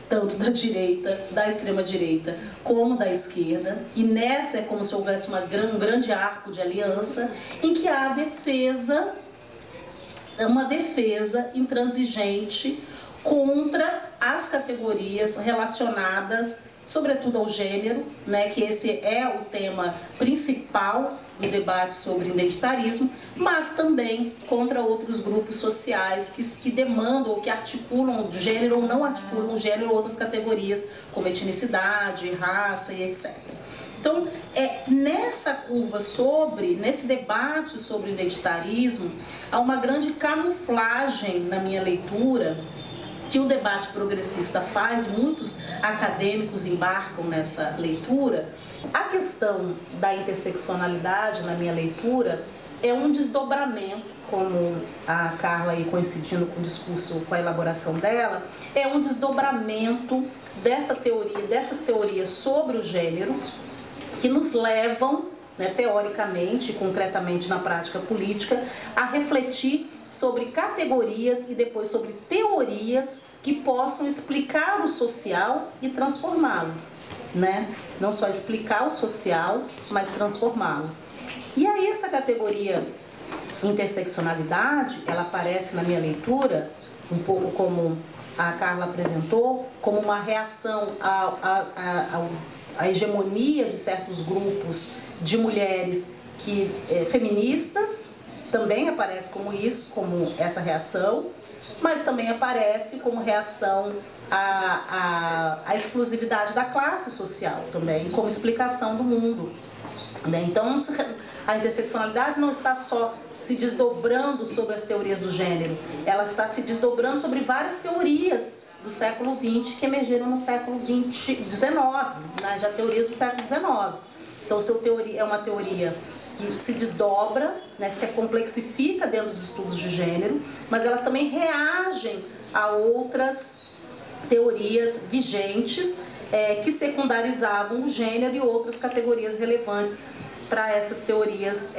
tanto da direita, da extrema-direita, como da esquerda, e nessa é como se houvesse um grande arco de aliança, em que há uma defesa intransigente contra as categorias relacionadas, sobretudo ao gênero, né, que esse é o tema principal do debate sobre identitarismo, mas também contra outros grupos sociais que demandam ou que articulam gênero ou não articulam gênero ou outras categorias, como etnicidade, raça e etc. Então, nessa curva nesse debate sobre identitarismo, há uma grande camuflagem na minha leitura que o debate progressista faz, muitos acadêmicos embarcam nessa leitura. A questão da interseccionalidade, na minha leitura, é um desdobramento, como a Carla aí coincidindo com o discurso, com a elaboração dela, é um desdobramento dessas teorias sobre o gênero, que nos levam, né, teoricamente e concretamente na prática política, a refletir sobre categorias e depois sobre teorias que possam explicar o social e transformá-lo, né? Não só explicar o social, mas transformá-lo. E aí essa categoria interseccionalidade, ela aparece na minha leitura, um pouco como a Carla apresentou, como uma reação à hegemonia de certos grupos de mulheres feministas, também aparece como isso, como essa reação, mas também aparece como reação à exclusividade da classe social também, como explicação do mundo, né? Então, a interseccionalidade não está só se desdobrando sobre as teorias do gênero, ela está se desdobrando sobre várias teorias do século XX que emergiram no século XIX, né? Já teorias do século XIX. Então, é uma teoria que se desdobra, né, se complexifica dentro dos estudos de gênero, mas elas também reagem a outras teorias vigentes que secundarizavam o gênero e outras categorias relevantes para essas teorias,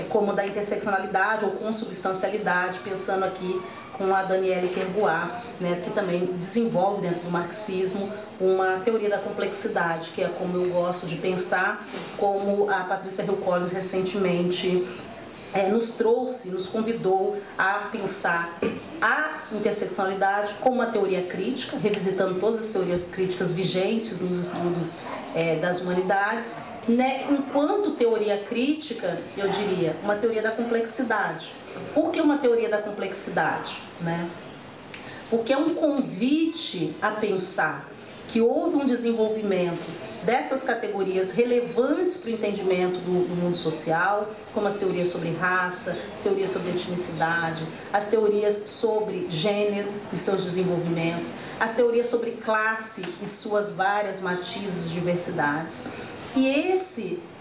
como da interseccionalidade ou consubstancialidade, pensando aqui com a Danielle Kerguá, né, que também desenvolve dentro do marxismo uma teoria da complexidade, que é como eu gosto de pensar, como a Patrícia Hill Collins recentemente nos convidou a pensar a interseccionalidade como uma teoria crítica, revisitando todas as teorias críticas vigentes nos estudos das humanidades, né, enquanto teoria crítica, eu diria, uma teoria da complexidade. Por que uma teoria da complexidade, né? Porque é um convite a pensar que houve um desenvolvimento dessas categorias relevantes para o entendimento do mundo social, como as teorias sobre raça, as teorias sobre etnicidade, as teorias sobre gênero e seus desenvolvimentos, as teorias sobre classe e suas várias matizes e diversidades. E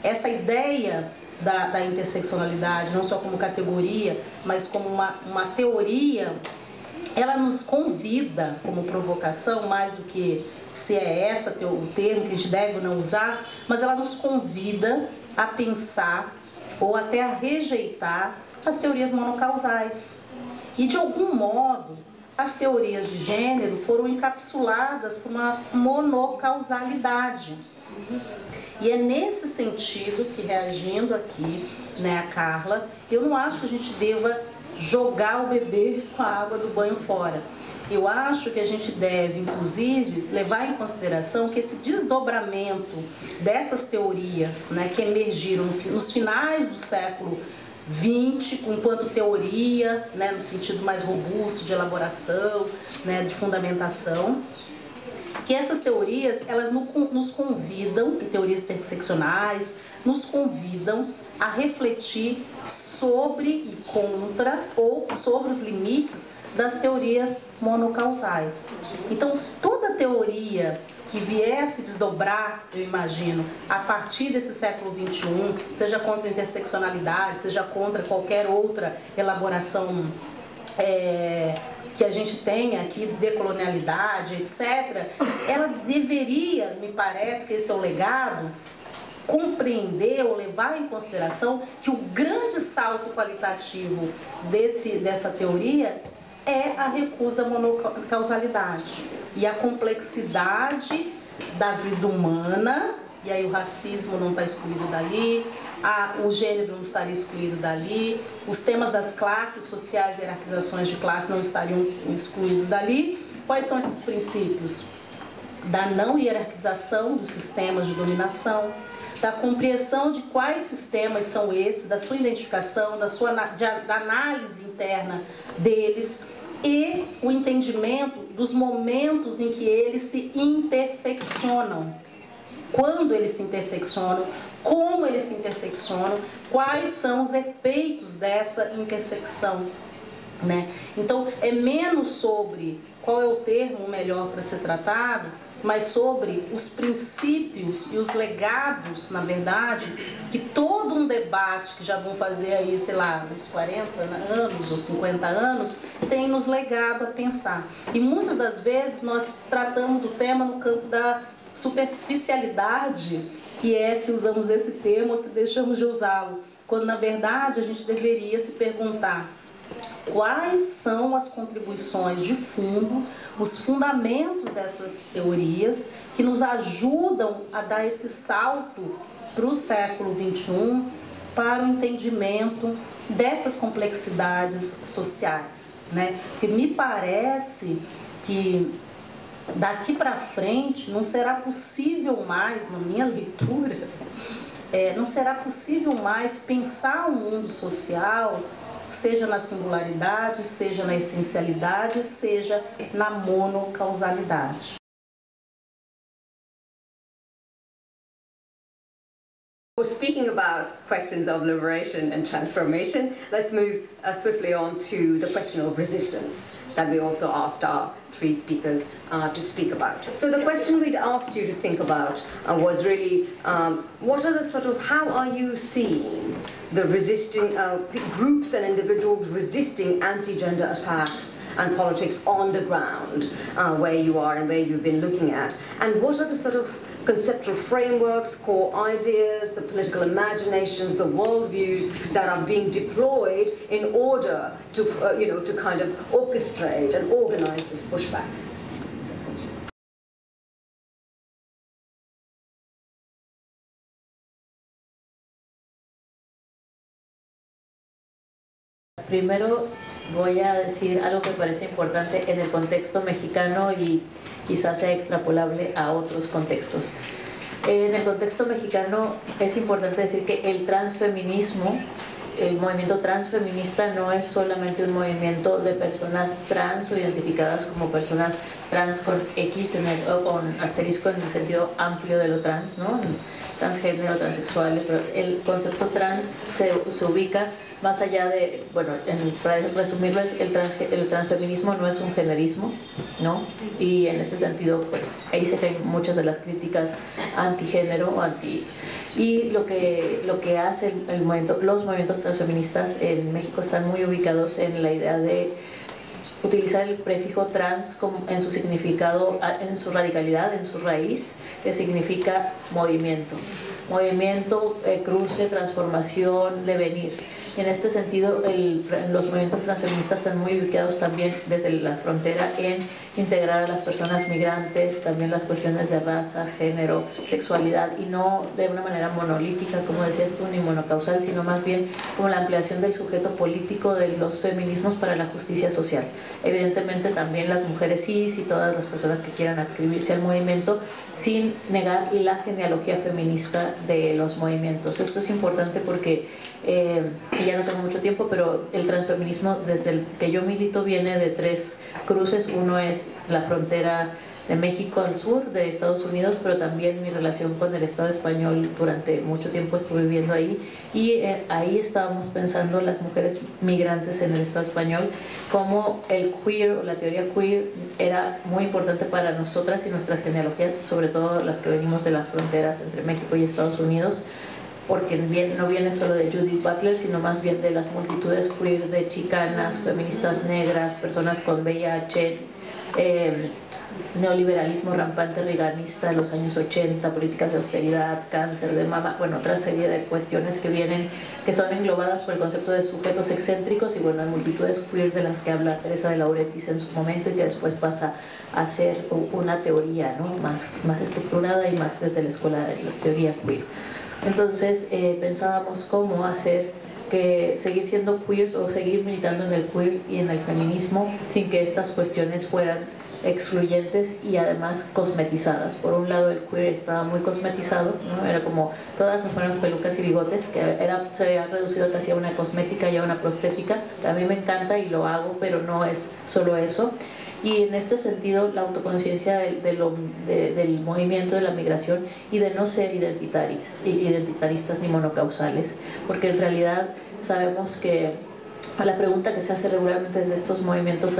essa ideia da interseccionalidade, não só como categoria, mas como uma teoria, ela nos convida como provocação, mais do que se é o termo que a gente deve ou não usar, mas ela nos convida a pensar ou até a rejeitar as teorias monocausais. E de algum modo, as teorias de gênero foram encapsuladas por uma monocausalidade. E é nesse sentido que, reagindo aqui, né, a Carla, eu não acho que a gente deva jogar o bebê com a água do banho fora. Eu acho que a gente deve, inclusive, levar em consideração que esse desdobramento dessas teorias, né, que emergiram nos finais do século XX, enquanto teoria, né, no sentido mais robusto de elaboração, né, de fundamentação, que essas teorias, elas nos convidam, teorias interseccionais, nos convidam a refletir sobre e contra ou sobre os limites das teorias monocausais. Então, toda teoria que viesse desdobrar, eu imagino, a partir desse século XXI, seja contra a interseccionalidade, seja contra qualquer outra elaboração que a gente tenha aqui, decolonialidade, etc., ela deveria, me parece que esse é o legado, compreender ou levar em consideração que o grande salto qualitativo dessa teoria é a recusa à monocausalidade e a complexidade da vida humana, e aí o racismo não está excluído dali, o gênero não estaria excluído dali, os temas das classes sociais e hierarquizações de classe não estariam excluídos dali. Quais são esses princípios? Da não hierarquização dos sistemas de dominação, da compreensão de quais sistemas são esses, da sua identificação, da análise interna deles, e o entendimento dos momentos em que eles se interseccionam. Quando eles se interseccionam, como eles se interseccionam, quais são os efeitos dessa intersecção, né? Então, é menos sobre qual é o termo melhor para ser tratado, mas sobre os princípios e os legados, na verdade, que todo um debate que já vão fazer aí, sei lá, uns 40 anos ou 50 anos, tem nos legado a pensar. E muitas das vezes nós tratamos o tema no campo da superficialidade, que é se usamos esse termo ou se deixamos de usá-lo, quando na verdade a gente deveria se perguntar quais são as contribuições de fundo, os fundamentos dessas teorias que nos ajudam a dar esse salto para o século XXI, para o entendimento dessas complexidades sociais, né? Porque me parece que daqui para frente não será possível mais, na minha leitura, não será possível mais pensar um mundo social, seja na singularidade, seja na essencialidade, seja na monocausalidade. Speaking about questions of liberation and transformation, let's move swiftly on to the question of resistance that we also asked our three speakers to speak about. So the question we'd asked you to think about was really, what are the sort of, how are you seeing the resisting groups and individuals resisting anti-gender attacks and politics on the ground, where you are and where you've been looking at, and what are the sort of conceptual frameworks, core ideas, the political imaginations, the worldviews that are being deployed in order to, to kind of orchestrate and organize this pushback? Primero voy a decir algo que me parece importante en el contexto mexicano y quizás sea extrapolable a otros contextos. En el contexto mexicano es importante decir que el transfeminismo, el movimiento transfeminista no es solamente un movimiento de personas trans o identificadas como personas trans con X o con asterisco en el sentido amplio de lo trans, ¿no? Transgénero, transexuales, pero el concepto trans se ubica más allá de, bueno, para resumirlo, el transfeminismo no es un generismo, ¿no? Y en ese sentido, bueno, ahí se caen muchas de las críticas antigénero, y lo que hace los movimientos transfeministas en México están muy ubicados en la idea de utilizar el prefijo trans en su significado, en su radicalidad, en su raíz, que significa movimiento, cruce, transformación, devenir. En este sentido, los movimientos transfeministas están muy ubicados también desde la frontera en integrar a las personas migrantes, también las cuestiones de raza, género, sexualidad, y no de una manera monolítica, como decías tú, ni monocausal, sino más bien como la ampliación del sujeto político de los feminismos para la justicia social. Evidentemente también las mujeres cis y todas las personas que quieran adscribirse al movimiento, sin negar la genealogía feminista de los movimientos. Esto es importante porque y ya no tengo mucho tiempo, pero el transfeminismo desde el que yo milito viene de tres cruces. Uno es la frontera México al sur, de Estados Unidos, pero también mi relación con el Estado español. Durante mucho tiempo estuve viviendo ahí y ahí estábamos pensando las mujeres migrantes en el Estado español, cómo el queer o la teoría queer era muy importante para nosotras y nuestras genealogías, sobre todo las que venimos de las fronteras entre México y Estados Unidos, porque no viene solo de Judith Butler, sino más bien de las multitudes queer, de chicanas, feministas negras, personas con VIH, neoliberalismo rampante reaganista de los años 80, políticas de austeridad, cáncer de mama, bueno, otra serie de cuestiones que son englobadas por el concepto de sujetos excéntricos y bueno, hay multitudes queer de las que habla Teresa de Lauretis en su momento y que después pasa a ser una teoría, ¿no? más estructurada y más desde la escuela de la teoría queer. Entonces pensábamos cómo hacer que seguir siendo queers o seguir militando en el queer y en el feminismo sin que estas cuestiones fueran excluyentes y además cosmetizadas. Por un lado el queer estaba muy cosmetizado, ¿no? Era como todas nos ponemos pelucas y bigotes, que se había reducido casi a una cosmética y a una prostética, que a mí me encanta y lo hago, pero no es solo eso. Y en este sentido la autoconciencia del movimiento de la migración y de no ser identitaristas ni monocausales, porque en realidad sabemos que la pregunta que se hace regularmente desde estos movimientos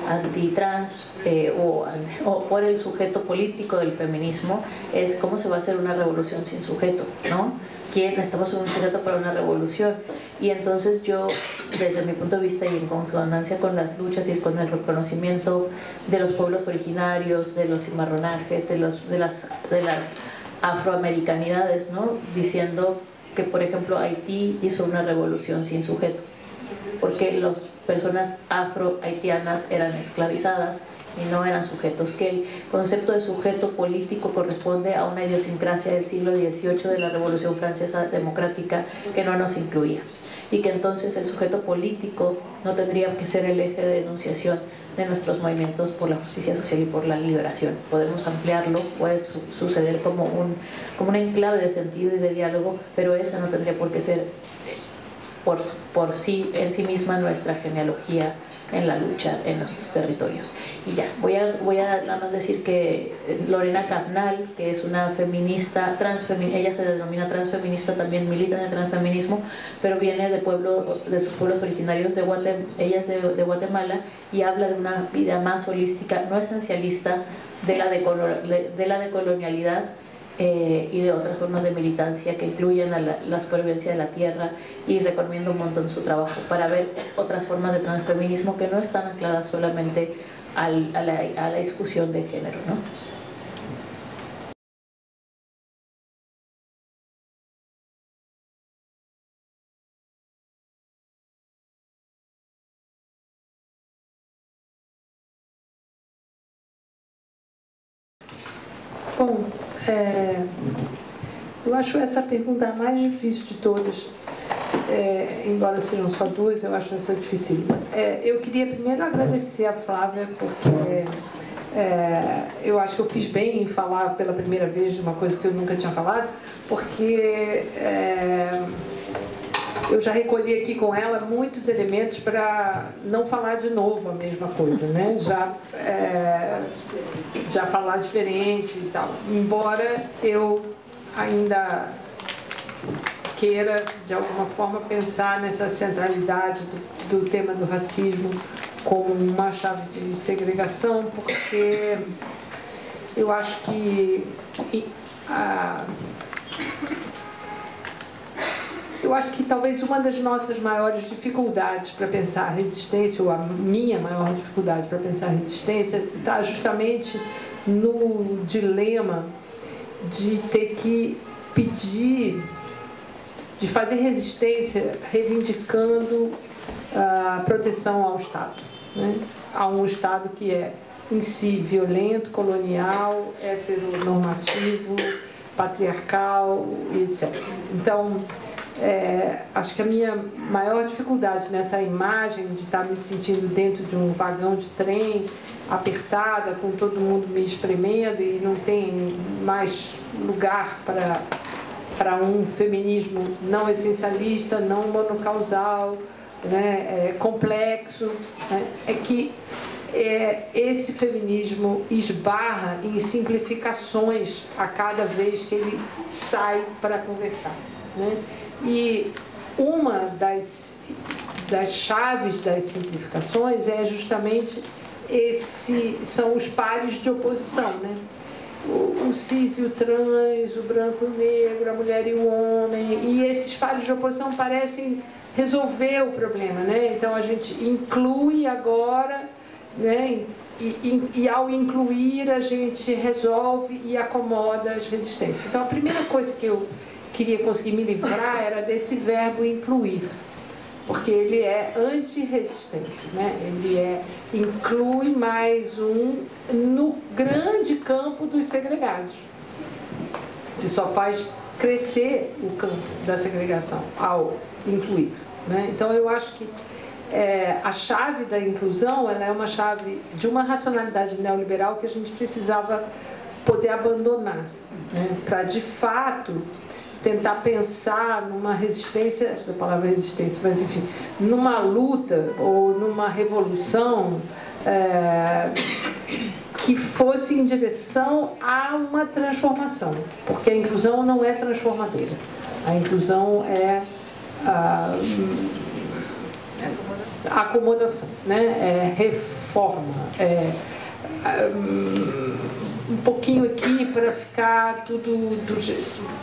antitrans o por el sujeto político del feminismo es cómo se va a hacer una revolución sin sujeto, ¿no? Estamos en un sujeto para una revolución. Y entonces yo, desde mi punto de vista y en consonancia con las luchas y con el reconocimiento de los pueblos originarios, de los cimarronajes, de las afroamericanidades, ¿no? Diciendo que, por ejemplo, Haití hizo una revolución sin sujeto, porque las personas afro-haitianas eran esclavizadas y no eran sujetos, que el concepto de sujeto político corresponde a una idiosincrasia del siglo XVIII de la Revolución Francesa Democrática que no nos incluía, y que entonces el sujeto político no tendría que ser el eje de enunciación de nuestros movimientos por la justicia social y por la liberación. Podemos ampliarlo, puede suceder como un enclave de sentido y de diálogo, pero esa no tendría por qué ser por sí, en sí misma, nuestra genealogía en la lucha en nuestros territorios. Y ya, voy a nada más decir que Lorena Carnal, que es una feminista, ella se denomina transfeminista, también milita en el transfeminismo, pero viene de sus pueblos originarios, ella es de Guatemala, y habla de una vida más holística, no esencialista, de la decolonialidad, y de otras formas de militancia que incluyen a la supervivencia de la tierra, y recomiendo un montón su trabajo para ver otras formas de transfeminismo que no están ancladas solamente a la discusión de género, ¿no? Bom, eu acho essa pergunta a mais difícil de todas, embora sejam só duas, eu acho essa difícil. Eu queria primeiro agradecer a Flávia, porque eu acho que eu fiz bem em falar pela primeira vez de uma coisa que eu nunca tinha falado, porque eu já recolhi aqui com ela muitos elementos para não falar de novo a mesma coisa, né? Já falar diferente e tal. Embora eu ainda queira, de alguma forma, pensar nessa centralidade do tema do racismo como uma chave de segregação, porque eu acho que talvez uma das nossas maiores dificuldades para pensar a resistência, ou a minha maior dificuldade para pensar a resistência, está justamente no dilema de ter que pedir, de fazer resistência reivindicando a proteção ao Estado, né? A um Estado que é em si violento, colonial, heteronormativo, patriarcal e etc. Então, acho que a minha maior dificuldade nessa imagem de estar me sentindo dentro de um vagão de trem, apertada, com todo mundo me espremendo e não tem mais lugar para um feminismo não essencialista, não monocausal, né, complexo, né, é que esse feminismo esbarra em simplificações a cada vez que ele sai para conversar, né? E uma das chaves das simplificações é justamente são os pares de oposição, né? O cis e o trans, o branco e o negro, a mulher e o homem, e esses pares de oposição parecem resolver o problema, né? Então a gente inclui agora, né? E ao incluir a gente resolve e acomoda as resistências. Então a primeira coisa que eu queria conseguir me livrar era desse verbo incluir, porque ele é anti-resistência, né? Ele inclui mais um no grande campo dos segregados. Se só faz crescer o campo da segregação ao incluir, né? Então eu acho que a chave da inclusão, ela é uma chave de uma racionalidade neoliberal que a gente precisava poder abandonar, né? Para de fato tentar pensar numa resistência, acho que a palavra resistência, mas enfim, numa luta ou numa revolução que fosse em direção a uma transformação, porque a inclusão não é transformadora, a inclusão é acomodação, né? É reforma, um pouquinho aqui para ficar tudo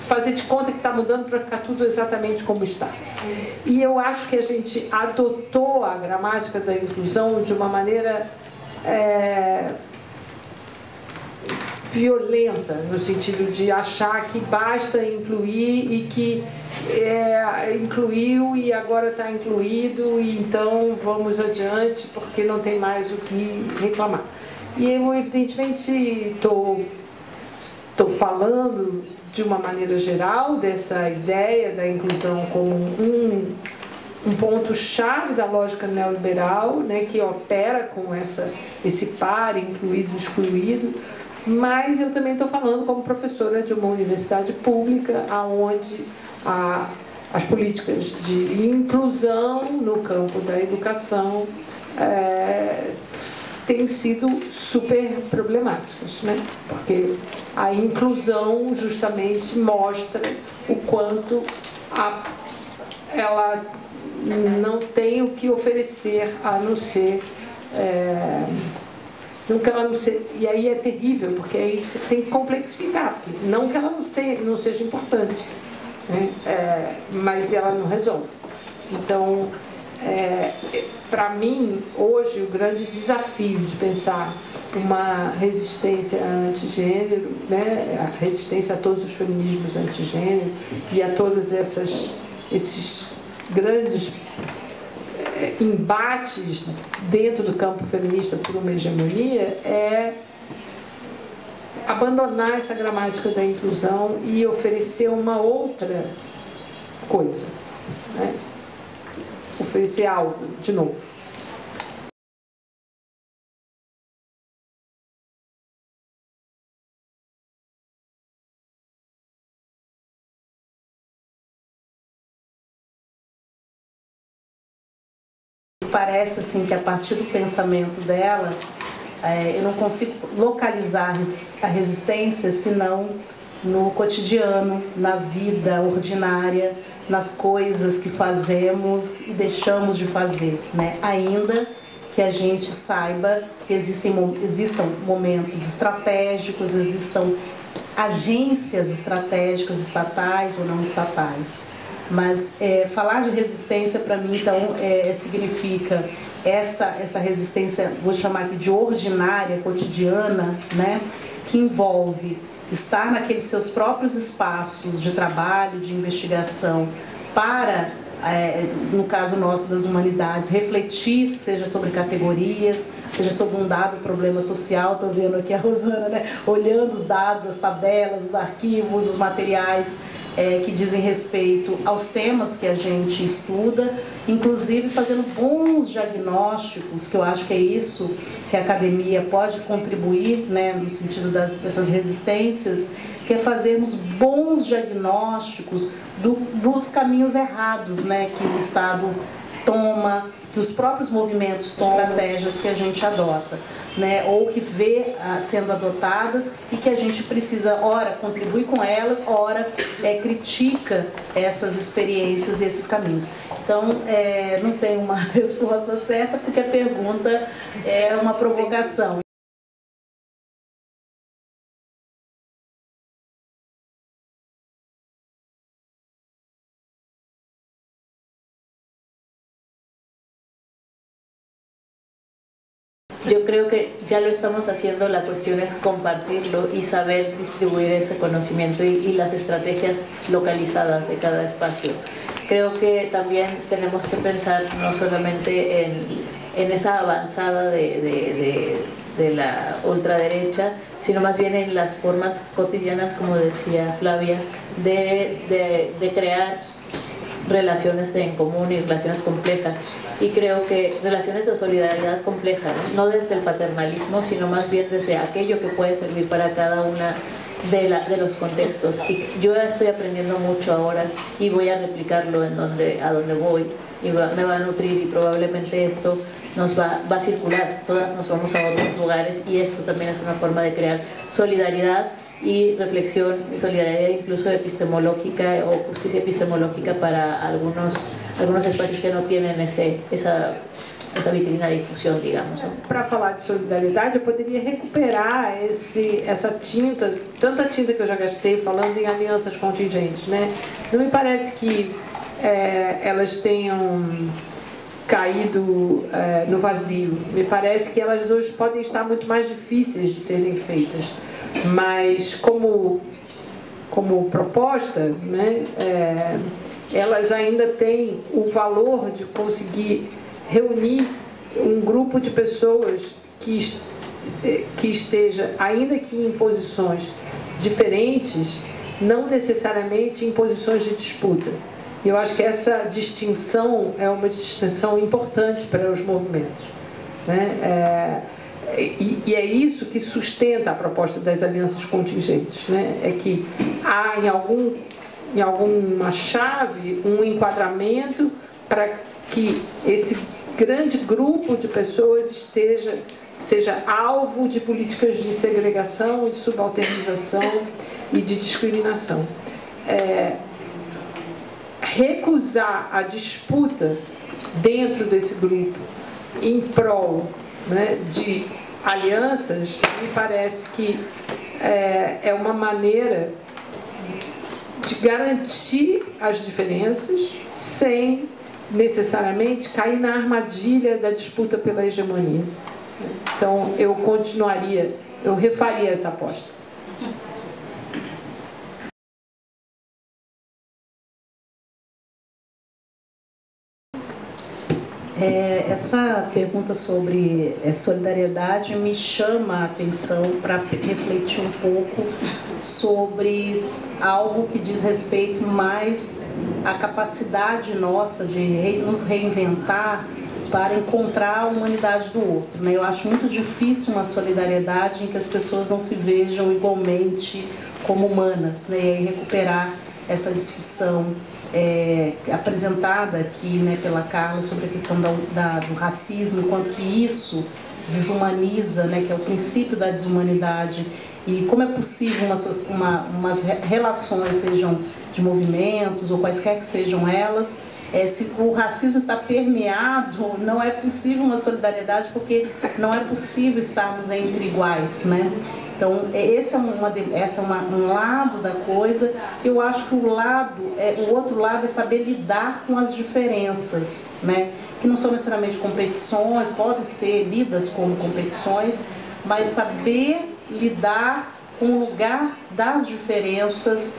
fazer de conta que está mudando para ficar tudo exatamente como está. E eu acho que a gente adotou a gramática da inclusão de uma maneira violenta, no sentido de achar que basta incluir e que incluiu e agora está incluído e então vamos adiante porque não tem mais o que reclamar. E eu, evidentemente, estou falando de uma maneira geral dessa ideia da inclusão como um ponto-chave da lógica neoliberal, né, que opera com esse par incluído-excluído, mas eu também estou falando como professora de uma universidade pública, onde as políticas de inclusão no campo da educação têm sido super problemáticas, né? Porque a inclusão justamente mostra o quanto ela não tem o que oferecer a não ser e aí é terrível, porque aí você tem que complexificar, porque não que ela não seja importante, né? Mas ela não resolve. Então, para mim, hoje, o grande desafio de pensar uma resistência antigênero, né, a resistência a todos os feminismos antigênero e a todos esses grandes embates dentro do campo feminista por uma hegemonia, é abandonar essa gramática da inclusão e oferecer uma outra coisa, né? Oferecer algo, de novo. Parece assim que a partir do pensamento dela, eu não consigo localizar a resistência senão no cotidiano, na vida ordinária, nas coisas que fazemos e deixamos de fazer, né? Ainda que a gente saiba que existam momentos estratégicos, existam agências estratégicas, estatais ou não estatais. Mas falar de resistência para mim, então, significa essa resistência, vou chamar aqui de ordinária, cotidiana, né? Que envolve estar naqueles seus próprios espaços de trabalho, de investigação, para, no caso nosso das humanidades, refletir, seja sobre categorias, seja sobre um dado problema social. Estou vendo aqui a Rosana, né, olhando os dados, as tabelas, os arquivos, os materiais que dizem respeito aos temas que a gente estuda, inclusive fazendo bons diagnósticos, que eu acho que é isso que a academia pode contribuir, né, no sentido dessas resistências, que é fazermos bons diagnósticos dos caminhos errados, né, que o Estado toma, que os próprios movimentos tomam, estratégias que a gente adota, né, ou que vê sendo adotadas e que a gente precisa, ora, contribuir com elas, ora, critica essas experiências e esses caminhos. Então, não tem uma resposta certa, porque a pergunta é uma provocação. Yo creo que ya lo estamos haciendo, la cuestión es compartirlo y saber distribuir ese conocimiento y las estrategias localizadas de cada espacio. Creo que también tenemos que pensar no solamente en esa avanzada de la ultraderecha, sino más bien en las formas cotidianas, como decía Flavia, de crear relaciones en común y relaciones complejas. Y creo que relaciones de solidaridad compleja, no desde el paternalismo, sino más bien desde aquello que puede servir para cada una de los contextos. Y yo estoy aprendiendo mucho ahora y voy a replicarlo a donde voy y me va a nutrir, y probablemente esto nos va a circular, todas nos vamos a otros lugares, y esto también es una forma de crear solidaridad y reflexión, y solidaridad incluso epistemológica o justicia epistemológica para algunos espacios que no tienen esa vitrina de difusão, digamos. Para falar de solidariedade, eu poderia recuperar essa tinta, tanta tinta que eu já gastei falando em alianças contingentes, né? Não me parece que elas tenham caído no vazio. Me parece que elas hoje podem estar muito mais difíceis de serem feitas, mas como proposta, né, elas ainda têm o valor de conseguir reunir um grupo de pessoas que esteja, ainda que em posições diferentes, não necessariamente em posições de disputa. E eu acho que essa distinção é uma distinção importante para os movimentos, né? E é isso que sustenta a proposta das alianças contingentes, né? É que há em alguma chave um enquadramento para que esse grande grupo de pessoas seja alvo de políticas de segregação, de subalternização e de discriminação. Recusar a disputa dentro desse grupo em prol, né, de alianças, me parece que é uma maneira de garantir as diferenças sem necessariamente cair na armadilha da disputa pela hegemonia. Então, eu refaria essa aposta. Essa pergunta sobre solidariedade me chama a atenção para refletir um pouco sobre algo que diz respeito mais à capacidade nossa de nos reinventar para encontrar a humanidade do outro, né? Eu acho muito difícil uma solidariedade em que as pessoas não se vejam igualmente como humanas, né? E aí recuperar essa discussão apresentada aqui, né, pela Carla sobre a questão do racismo, enquanto que isso desumaniza, né, que é o princípio da desumanidade, e como é possível umas relações, sejam de movimentos ou quaisquer que sejam elas, se o racismo está permeado, não é possível uma solidariedade, porque não é possível estarmos entre iguais, né? Então, esse é um lado da coisa. Eu acho que o outro lado é saber lidar com as diferenças, né? Que não são necessariamente competições, podem ser lidas como competições, mas saber lidar com o lugar das diferenças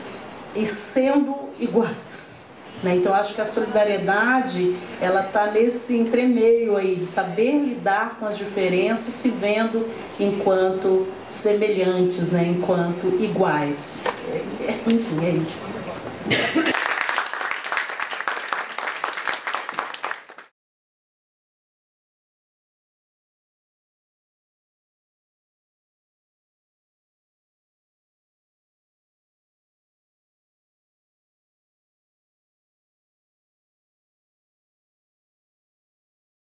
e sendo iguais. Então, acho que a solidariedade, ela está nesse entremeio aí, de saber lidar com as diferenças, se vendo enquanto semelhantes, né? Enquanto iguais. Enfim, é isso.